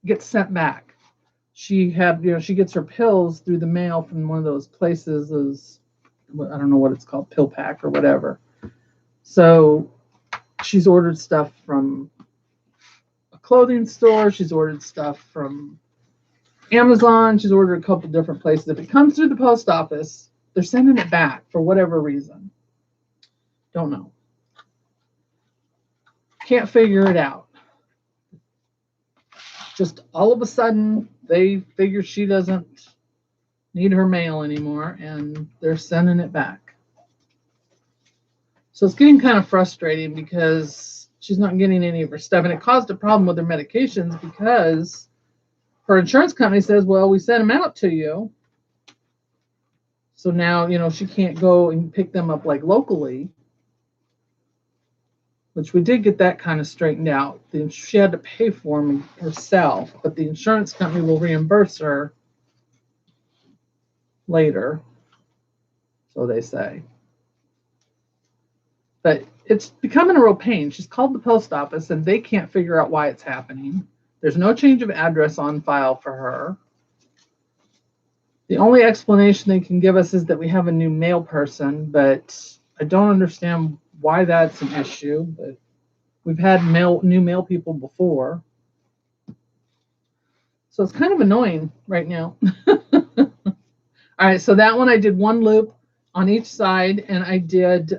gets sent back. She gets her pills through the mail from one of those places, I don't know what it's called, Pill Pack or whatever. So she's ordered stuff from a clothing store. She's ordered stuff from Amazon. She's ordered a couple different places. If it comes through the post office, they're sending it back for whatever reason. Don't know. Can't figure it out. Just all of a sudden, they figure she doesn't need her mail anymore, and they're sending it back. So it's getting kind of frustrating because she's not getting any of her stuff, and it caused a problem with her medications because her insurance company says, well, we sent them out to you. So now, she can't go and pick them up like locally, which we did get that kind of straightened out. She had to pay for them herself, but the insurance company will reimburse her later, so they say. But it's becoming a real pain. She's called the post office, and they can't figure out why it's happening. There's no change of address on file for her. The only explanation they can give us is that we have a new mail person, but I don't understand why that's an issue, but we've had new mail people before. So it's kind of annoying right now. All right, so that one I did 1 loop on each side, and I did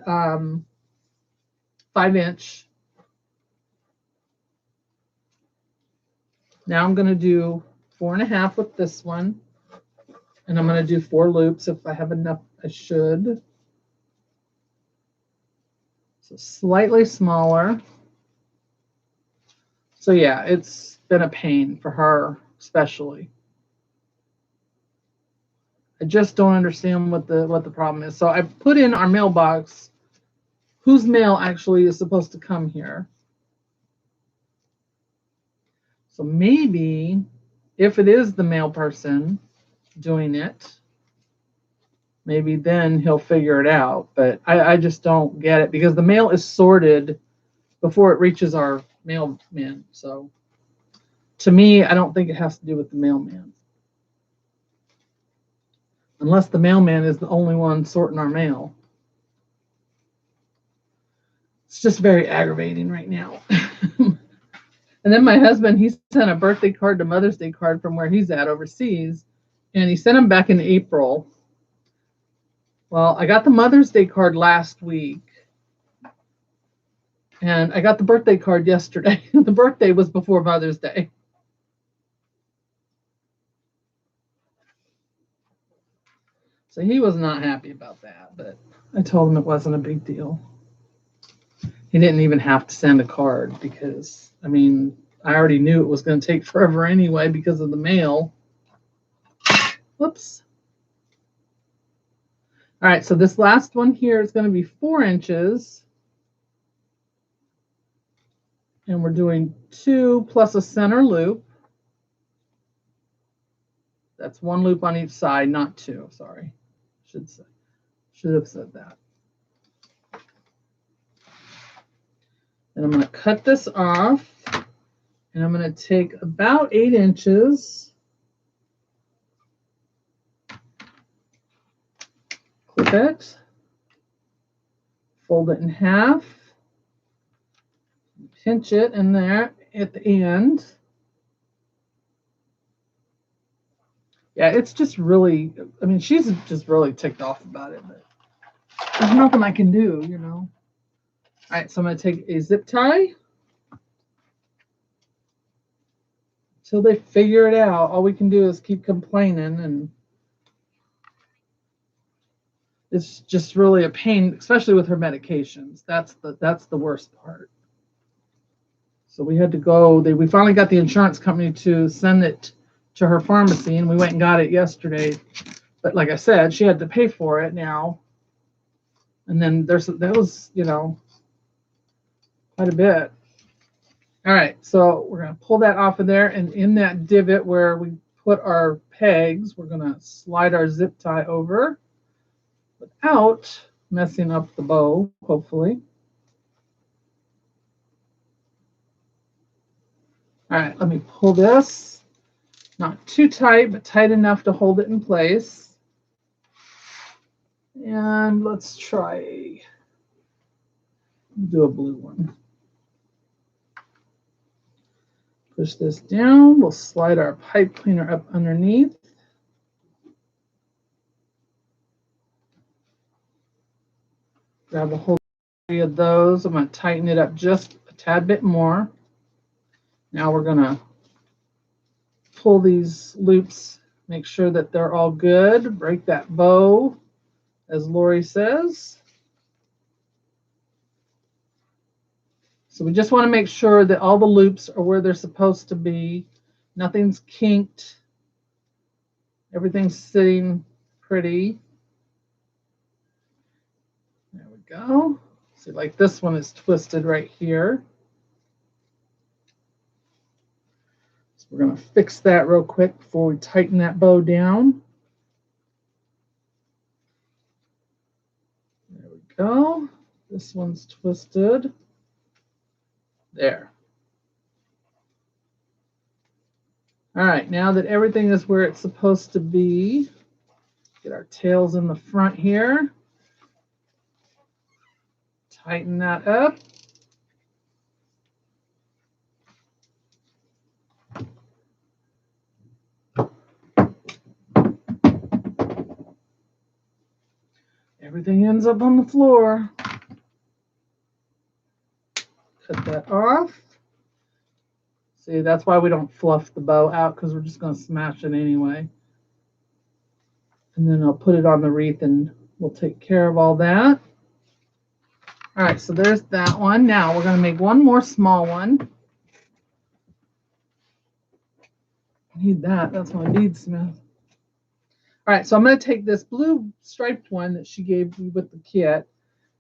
5-inch. Now I'm going to do 4.5 with this one, and I'm going to do 4 loops if I have enough. I should. So slightly smaller. So yeah, it's been a pain for her, especially. I just don't understand what the problem is. So I put in our mailbox whose mail actually is supposed to come here. So maybe if it is the mail person doing it, maybe then he'll figure it out. But I just don't get it because the mail is sorted before it reaches our mailman. So to me, I don't think it has to do with the mailman. Unless the mailman is the only one sorting our mail. It's just very aggravating right now. And then my husband, he sent a birthday card to Mother's Day card from where he's at overseas. And he sent them back in April. Well, I got the Mother's Day card last week. And I got the birthday card yesterday. The birthday was before Mother's Day. So he was not happy about that, but I told him it wasn't a big deal. He didn't even have to send a card because, I mean, I already knew it was going to take forever anyway because of the mail. Whoops. All right, so this last one here is going to be 4 inches. And we're doing 2 plus a center loop. That's 1 loop on each side, not 2, sorry. Should have said that. And I'm going to cut this off, and I'm going to take about 8 inches, clip it, fold it in half, pinch it in there at the end. Yeah, it's just really, I mean, she's just really ticked off about it, but there's nothing I can do, you know. All right, so I'm going to take a zip tie. Until they figure it out, all we can do is keep complaining, and it's just really a pain, especially with her medications. That's the worst part. So we had to go, we finally got the insurance company to send it to her pharmacy, and we went and got it yesterday. But like I said, she had to pay for it now. And then that was, you know, quite a bit. All right, so we're going to pull that off of there, and in that divot where we put our pegs, we're going to slide our zip tie over without messing up the bow, hopefully. All right, let me pull this. Not too tight, but tight enough to hold it in place. And let's try, do a blue one. Push this down. We'll slide our pipe cleaner up underneath. Grab a whole 3 of those. I'm going to tighten it up just a tad bit more. Now we're going to pull these loops, make sure that they're all good. Break that bow, as Lori says. So we just want to make sure that all the loops are where they're supposed to be. Nothing's kinked. Everything's sitting pretty. There we go. See, like this one is twisted right here. So we're going to fix that real quick before we tighten that bow down. There we go. This one's twisted. There. All right, now that everything is where it's supposed to be, get our tails in the front here. Tighten that up. Everything ends up on the floor. Cut that off. See, that's why we don't fluff the bow out, because we're just going to smash it anyway. And then I'll put it on the wreath and we'll take care of all that. All right, so there's that one. Now we're going to make one more small one. I need that. That's my beadsmith. All right, so I'm going to take this blue striped one that she gave me with the kit,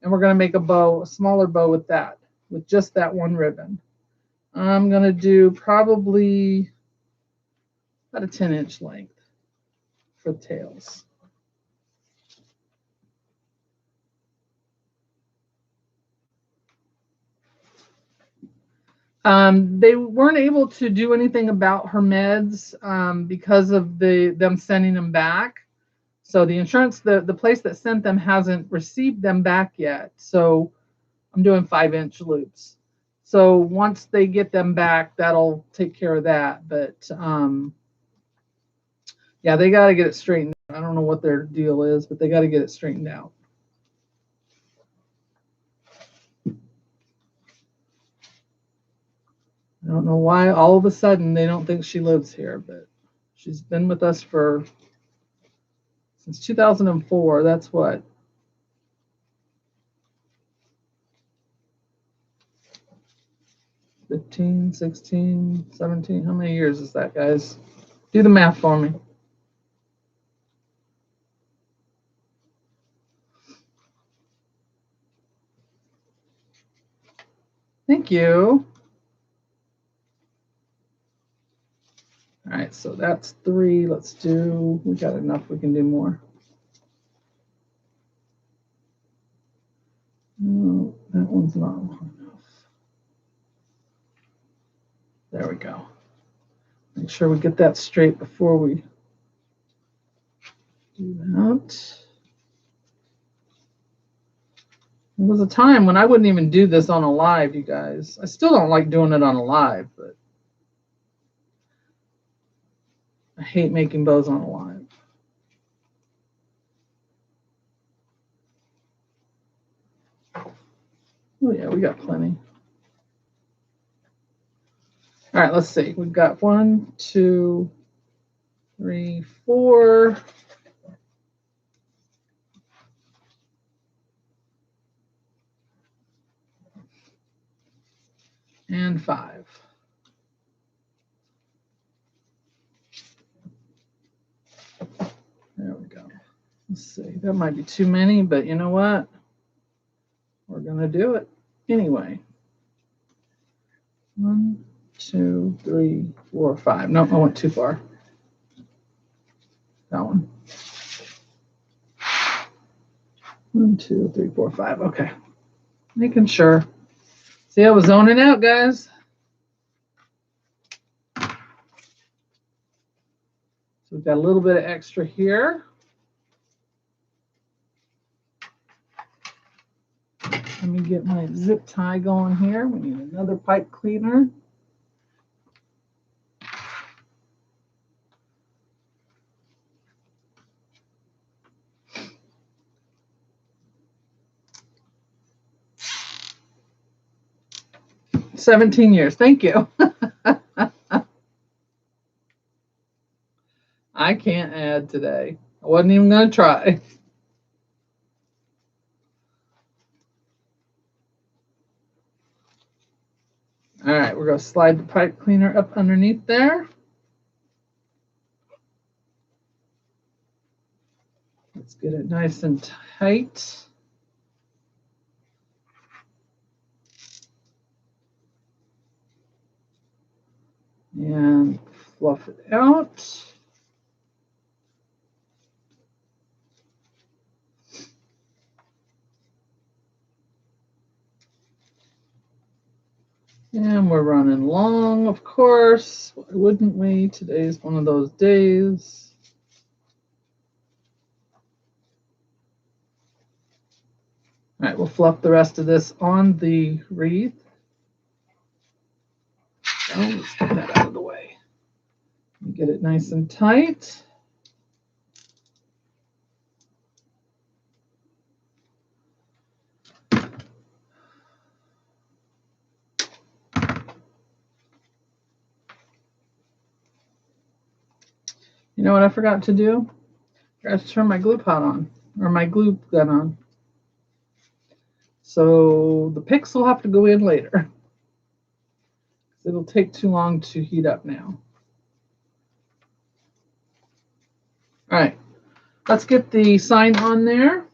and we're going to make a bow, a smaller bow with that, with just that one ribbon. I'm going to do probably about a 10-inch length for the tails. They weren't able to do anything about her meds because of them sending them back. So the insurance, the place that sent them hasn't received them back yet. So I'm doing 5-inch loops. So once they get them back, that'll take care of that. But yeah, they got to get it straightened out. I don't know what their deal is, but they got to get it straightened out. I don't know why all of a sudden they don't think she lives here, but she's been with us since 2004. That's what? 15, 16, 17. How many years is that, guys? Do the math for me. Thank you. All right, so that's 3. We got enough. We can do more. No, that one's not long enough. There we go. Make sure we get that straight before we do that. There was a time when I wouldn't even do this on a live, you guys. I still don't like doing it on a live, but I hate making bows on a live. Oh yeah, we got plenty. All right, let's see. We've got 1, 2, 3, 4. And 5. There we go. Let's see. That might be too many, but you know what? We're going to do it anyway. 1, 2, 3, 4, 5. Nope, I went too far. That one. 1, 2, 3, 4, 5. Okay. Making sure. See, I was zoning out, guys. So we've got a little bit of extra here. Let me get my zip tie going here. We need another pipe cleaner. $17. Thank you. I can't add today. I wasn't even going to try. All right, we're going to slide the pipe cleaner up underneath there. Let's get it nice and tight. And fluff it out. And we're running long, of course. Why wouldn't we? Today's one of those days. All right, we'll fluff the rest of this on the wreath. Oh, let's get that out of the way. Get it nice and tight. You know what I forgot to do? I forgot to turn my glue pot on, or my glue gun on. So the picks will have to go in later. It'll take too long to heat up now. All right, let's get the sign on there.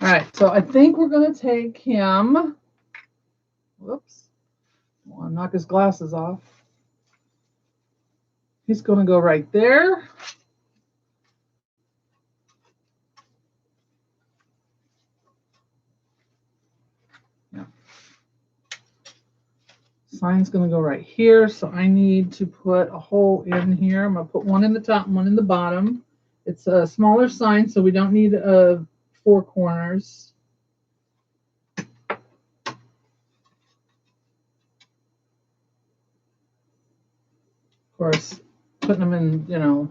All right, So I think we're going to take him. Whoops. I want to knock his glasses off. He's going to go right there. Yeah. Sign's going to go right here. So I need to put a hole in here. I'm going to put one in the top and one in the bottom. It's a smaller sign, so we don't need 4 corners. Of course, putting them in, you know,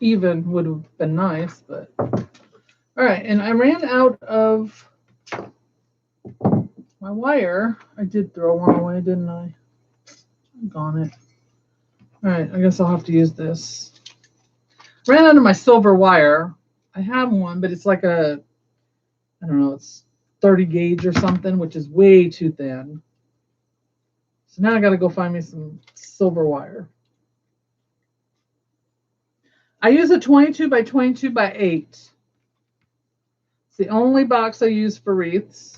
even would have been nice, but all right. And I ran out of my wire. I did throw one away, didn't I? Gone it. All right, I guess I'll have to use this. Ran out of my silver wire. I have one, but it's like a, I don't know, it's 30 gauge or something, which is way too thin. So now I got to go find me some silver wire. I use a 22 by 22 by 8. It's the only box I use for wreaths.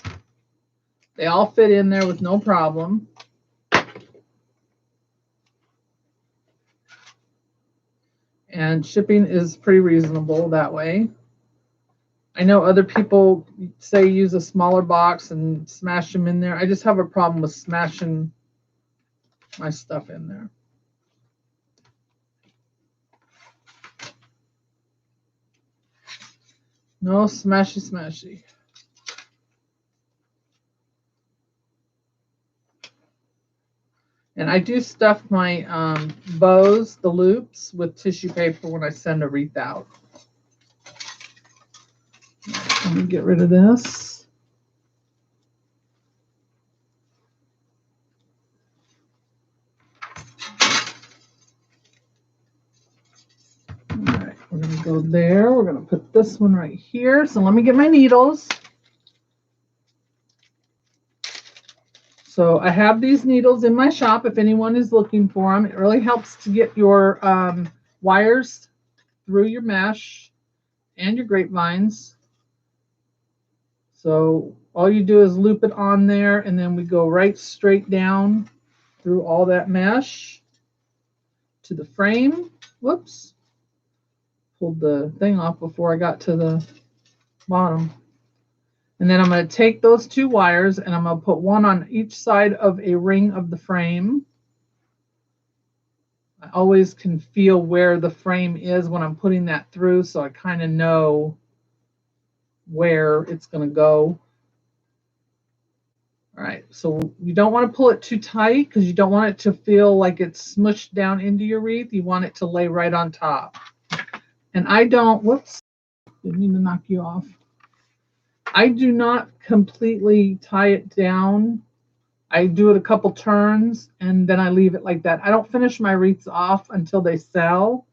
They all fit in there with no problem. And shipping is pretty reasonable that way. I know other people say use a smaller box and smash them in there. I just have a problem with smashing my stuff in there. No smashy smashy. And I do stuff my bows, the loops, with tissue paper when I send a wreath out. Let me get rid of this. All right, we're going to go there. We're going to put this one right here. So let me get my needles. So I have these needles in my shop if anyone is looking for them. It really helps to get your wires through your mesh and your grapevines. So all you do is loop it on there, and then we go right straight down through all that mesh to the frame. Whoops. Pulled the thing off before I got to the bottom. And then I'm going to take those 2 wires and I'm going to put one on each side of a ring of the frame. I always can feel where the frame is when I'm putting that through, so I kind of know where it's going to go. All right, so you don't want to pull it too tight because you don't want it to feel like it's smushed down into your wreath. You want it to lay right on top. And I don't, whoops, didn't mean to knock you off. I do not completely tie it down. I do it a couple turns and then I leave it like that. I don't finish my wreaths off until they sell,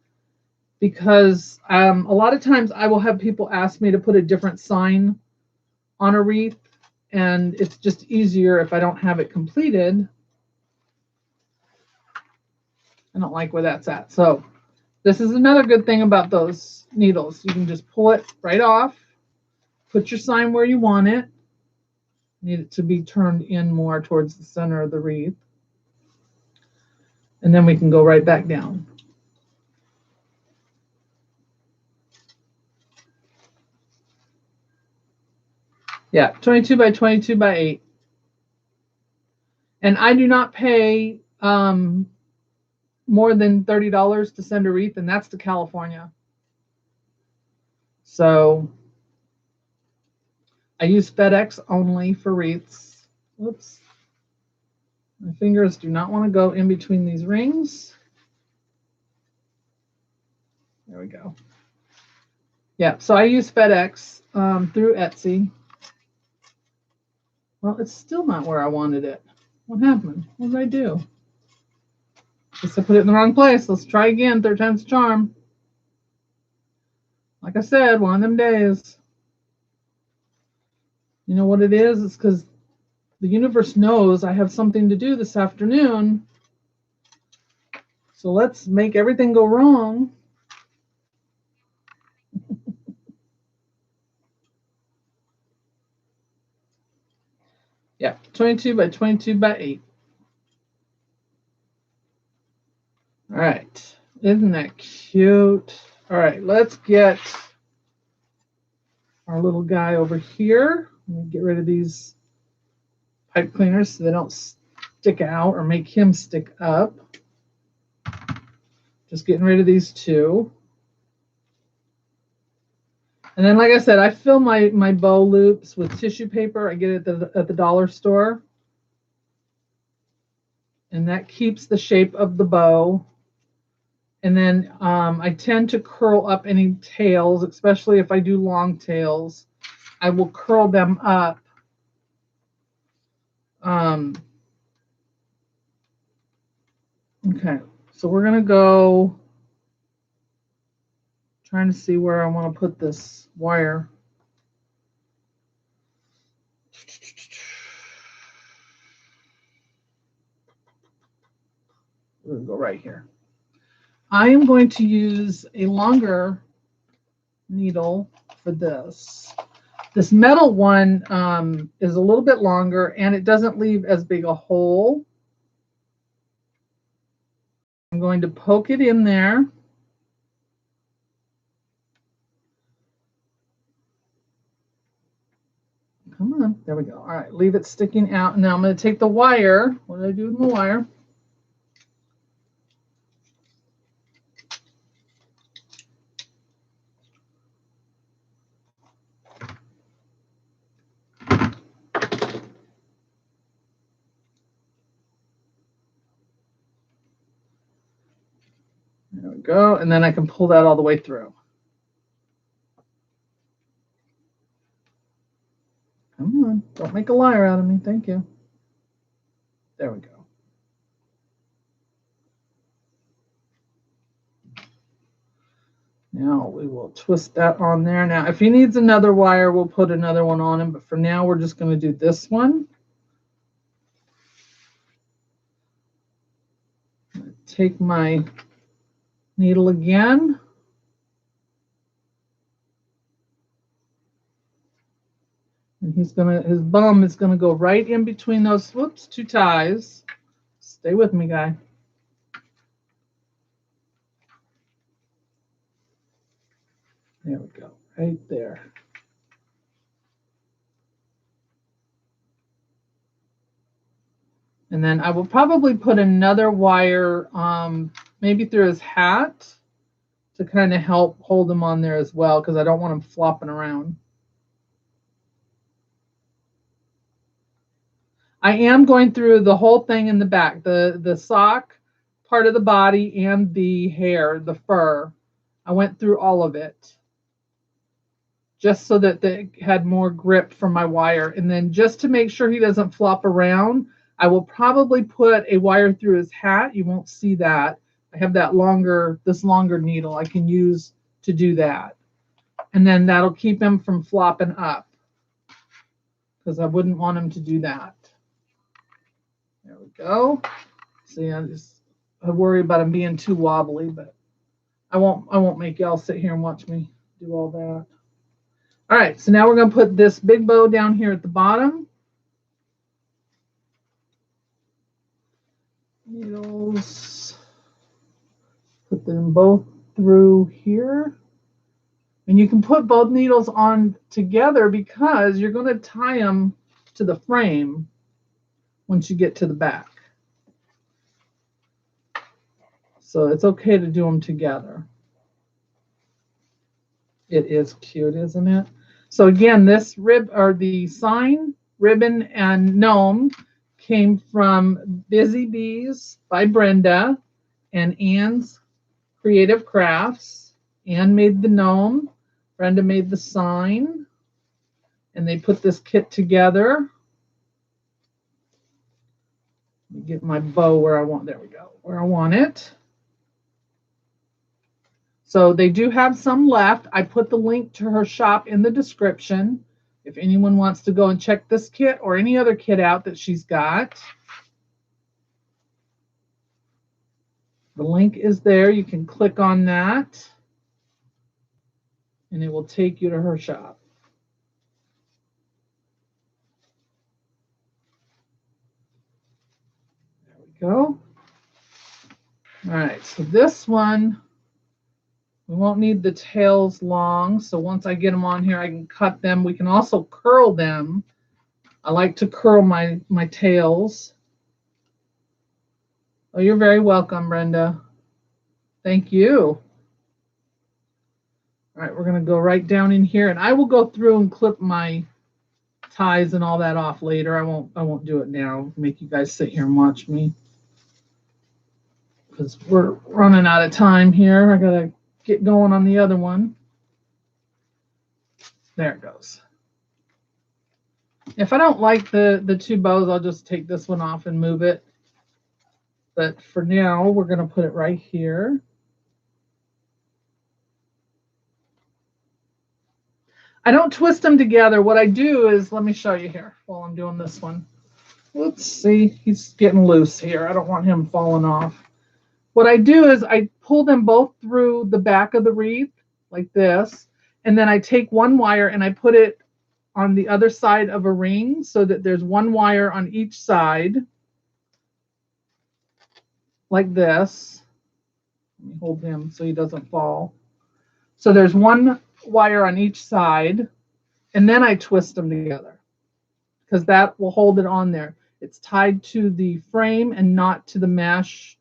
because a lot of times I will have people ask me to put a different sign on a wreath, and it's just easier if I don't have it completed. I don't like where that's at. So this is another good thing about those needles. You can just pull it right off, put your sign where you want it. Need it to be turned in more towards the center of the wreath. And then we can go right back down. Yeah, 22 by 22 by 8. And I do not pay more than $30 to send a wreath, and that's to California. So I use FedEx only for wreaths. Whoops. My fingers do not want to go in between these rings. There we go. Yeah, so I use FedEx through Etsy. Well, it's still not where I wanted it. What happened? What did I do? Guess I put it in the wrong place. Let's try again. 3rd time's a charm. Like I said, one of them days. You know what it is? It's because the universe knows I have something to do this afternoon. So let's make everything go wrong. Yeah, 22 by 22 by 8. All right, isn't that cute? All right, let's get our little guy over here. Let me get rid of these pipe cleaners so they don't stick out or make him stick up. Just getting rid of these two. And then, like I said, I fill my bow loops with tissue paper. I get it at the dollar store. And that keeps the shape of the bow. And then I tend to curl up any tails, especially if I do long tails. I will curl them up. Okay, so we're going to go, trying to see where I want to put this wire. We're going to go right here. I am going to use a longer needle for this. This metal one is a little bit longer and it doesn't leave as big a hole. I'm going to poke it in there. Come on, there we go. All right, leave it sticking out. Now I'm going to take the wire. What did I do with the wire? There we go. And then I can pull that all the way through. Come on, don't make a liar out of me. Thank you. There we go. Now we will twist that on there. Now, if he needs another wire, we'll put another one on him. But for now, we're just going to do this one. Take my needle again. And his bum is going to go right in between those, whoops, two ties. Stay with me, guy. There we go, right there. And then I will probably put another wire maybe through his hat to kind of help hold him on there as well, because I don't want him flopping around. I am going through the whole thing in the back, the sock, part of the body, and the hair, the fur. I went through all of it just so that they had more grip from my wire. And then just to make sure he doesn't flop around, I will probably put a wire through his hat. You won't see that. I have that this longer needle I can use to do that. And then that'll keep him from flopping up, because I wouldn't want him to do that. There we go. See, I worry about him being too wobbly, but I won't make y'all sit here and watch me do all that. All right, so now we're going to put this big bow down here at the bottom. Needles. Put them both through here. And you can put both needles on together because you're going to tie them to the frame once you get to the back. So it's okay to do them together. It is cute, isn't it? So again, this the sign, ribbon, and gnome came from Busy Bees by Brenda and Anne's Creative Crafts. Anne made the gnome, Brenda made the sign, and they put this kit together. Let me get my bow where I want, there we go, where I want it. So they do have some left. I put the link to her shop in the description if anyone wants to go and check this kit or any other kit out that she's got. The link is there. You can click on that and it will take you to her shop. go. All right, so this one, we won't need the tails long. So once I get them on here, I can cut them. We can also curl them. I like to curl my tails. Oh, you're very welcome, Brenda. Thank you. All right, we're going to go right down in here, and I will go through and clip my ties and all that off later. I won't do it now. Make you guys sit here and watch me because we're running out of time here. I got to get going on the other one. There it goes. If I don't like the two bows, I'll just take this one off and move it. But for now, we're going to put it right here. I don't twist them together. What I do is, let me show you here while I'm doing this one. Let's see, he's getting loose here. I don't want him falling off. What I do is I pull them both through the back of the wreath like this, and then I take one wire and I put it on the other side of a ring so that there's one wire on each side like this. Let me hold him so he doesn't fall. So there's one wire on each side, and then I twist them together because that will hold it on there. It's tied to the frame and not to the mesh.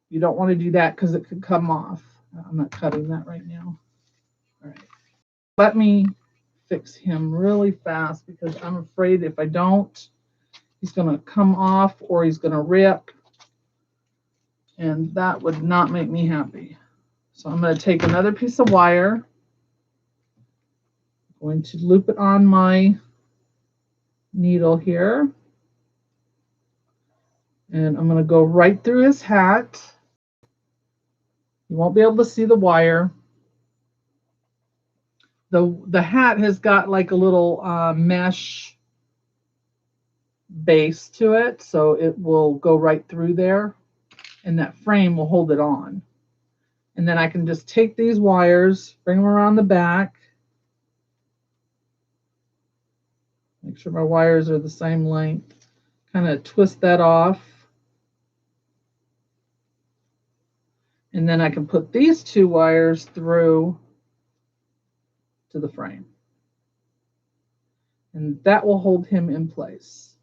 You don't want to do that because it could come off. I'm not cutting that right now. All right. Let me fix him really fast because I'm afraid if I don't, he's going to come off or he's going to rip. And that would not make me happy. So I'm going to take another piece of wire. I'm going to loop it on my needle here. And I'm going to go right through his hat. You won't be able to see the wire. The hat has got like a little mesh base to it, so it will go right through there, and that frame will hold it on. And then I can just take these wires, bring them around the back. Make sure my wires are the same length. Kind of twist that off. And then I can put these two wires through to the frame. And that will hold him in place.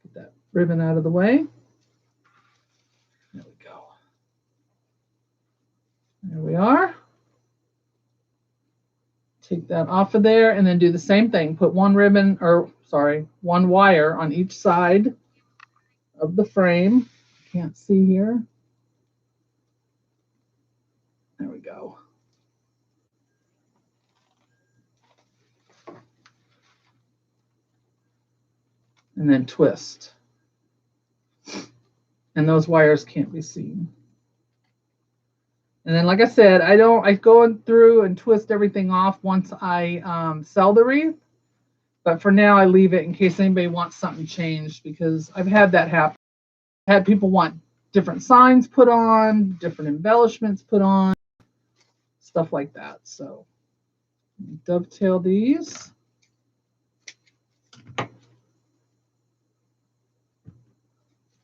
Get that ribbon out of the way. There we go. There we are. Take that off of there and then do the same thing. Put one ribbon, or sorry, one wire on each side of the frame. Can't see here. There we go. And then twist. And those wires can't be seen. And then, like I said, I go through and twist everything off once I sell the wreath. But for now, I leave it in case anybody wants something changed, because I've had that happen. I've had people want different signs put on, different embellishments put on, stuff like that. So dovetail these.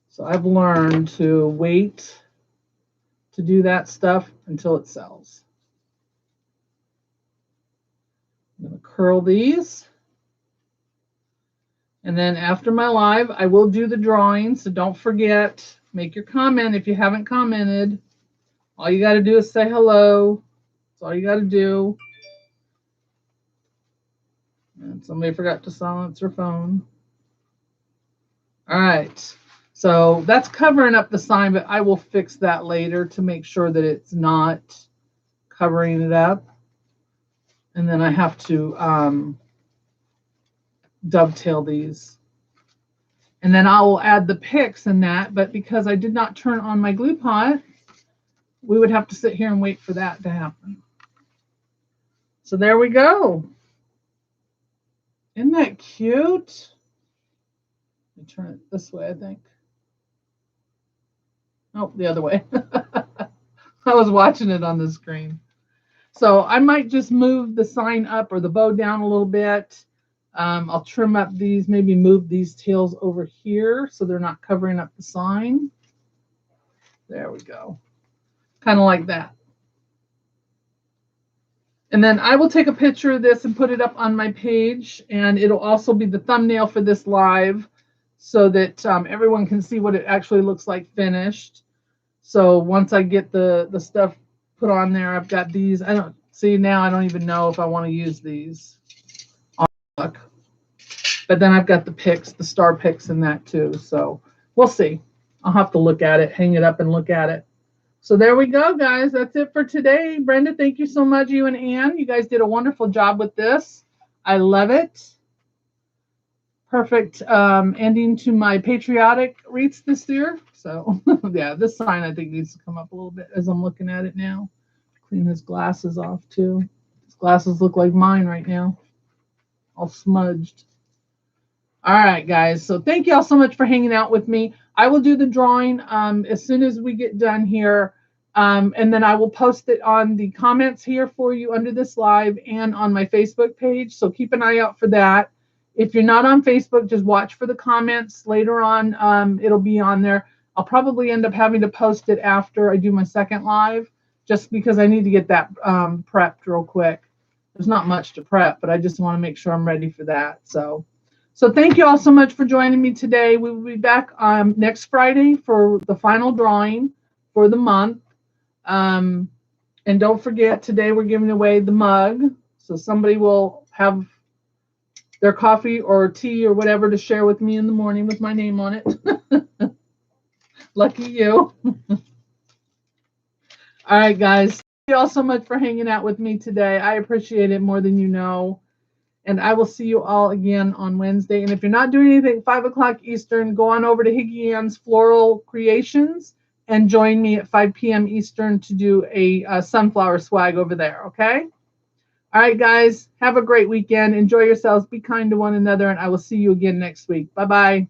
So I've learned to wait to do that stuff until it sells. I'm going to curl these. And then after my live, I will do the drawing. So don't forget, make your comment if you haven't commented. All you got to do is say hello. That's all you got to do. And somebody forgot to silence their phone. All right. So that's covering up the sign, but I will fix that later to make sure that it's not covering it up. And then I have to dovetail these. And then I will add the picks in that, but because I did not turn on my glue pot, we would have to sit here and wait for that to happen. So there we go. Isn't that cute? Let me turn it this way, I think. Oh, the other way. I was watching it on the screen. So I might just move the sign up or the bow down a little bit. I'll trim up these, maybe move these tails over here so they're not covering up the sign. There we go. Kind of like that. And then I will take a picture of this and put it up on my page, and it'll also be the thumbnail for this live so that everyone can see what it actually looks like finished. So once I get the stuff put on there, I've got these. I don't see now. I don't even know if I want to use these. But then I've got the picks, the star picks in that too. So we'll see. I'll have to look at it, hang it up and look at it. So there we go, guys. That's it for today. Brenda, thank you so much. You and Anne, you guys did a wonderful job with this. I love it. Perfect ending to my patriotic wreaths this year. So yeah, this sign I think needs to come up a little bit as I'm looking at it now. Clean his glasses off too. His glasses look like mine right now, all smudged. All right, guys. So thank you all so much for hanging out with me. I will do the drawing as soon as we get done here. And then I will post it on the comments here for you under this live and on my Facebook page. So keep an eye out for that. If you're not on Facebook, just watch for the comments later on. It'll be on there. I'll probably end up having to post it after I do my second live, just because I need to get that prepped real quick. There's not much to prep, but I just want to make sure I'm ready for that. So thank you all so much for joining me today. We will be back next Friday for the final drawing for the month. And don't forget, today we're giving away the mug. So somebody will have their coffee or tea or whatever to share with me in the morning with my name on it. Lucky you. All right, guys. Thank you all so much for hanging out with me today. I appreciate it more than you know. And I will see you all again on Wednesday. And if you're not doing anything, 5 o'clock Eastern, go on over to Higgy Ann's Floral Creations and join me at 5 p.m. Eastern to do a sunflower swag over there, okay? All right, guys. Have a great weekend. Enjoy yourselves. Be kind to one another. And I will see you again next week. Bye-bye.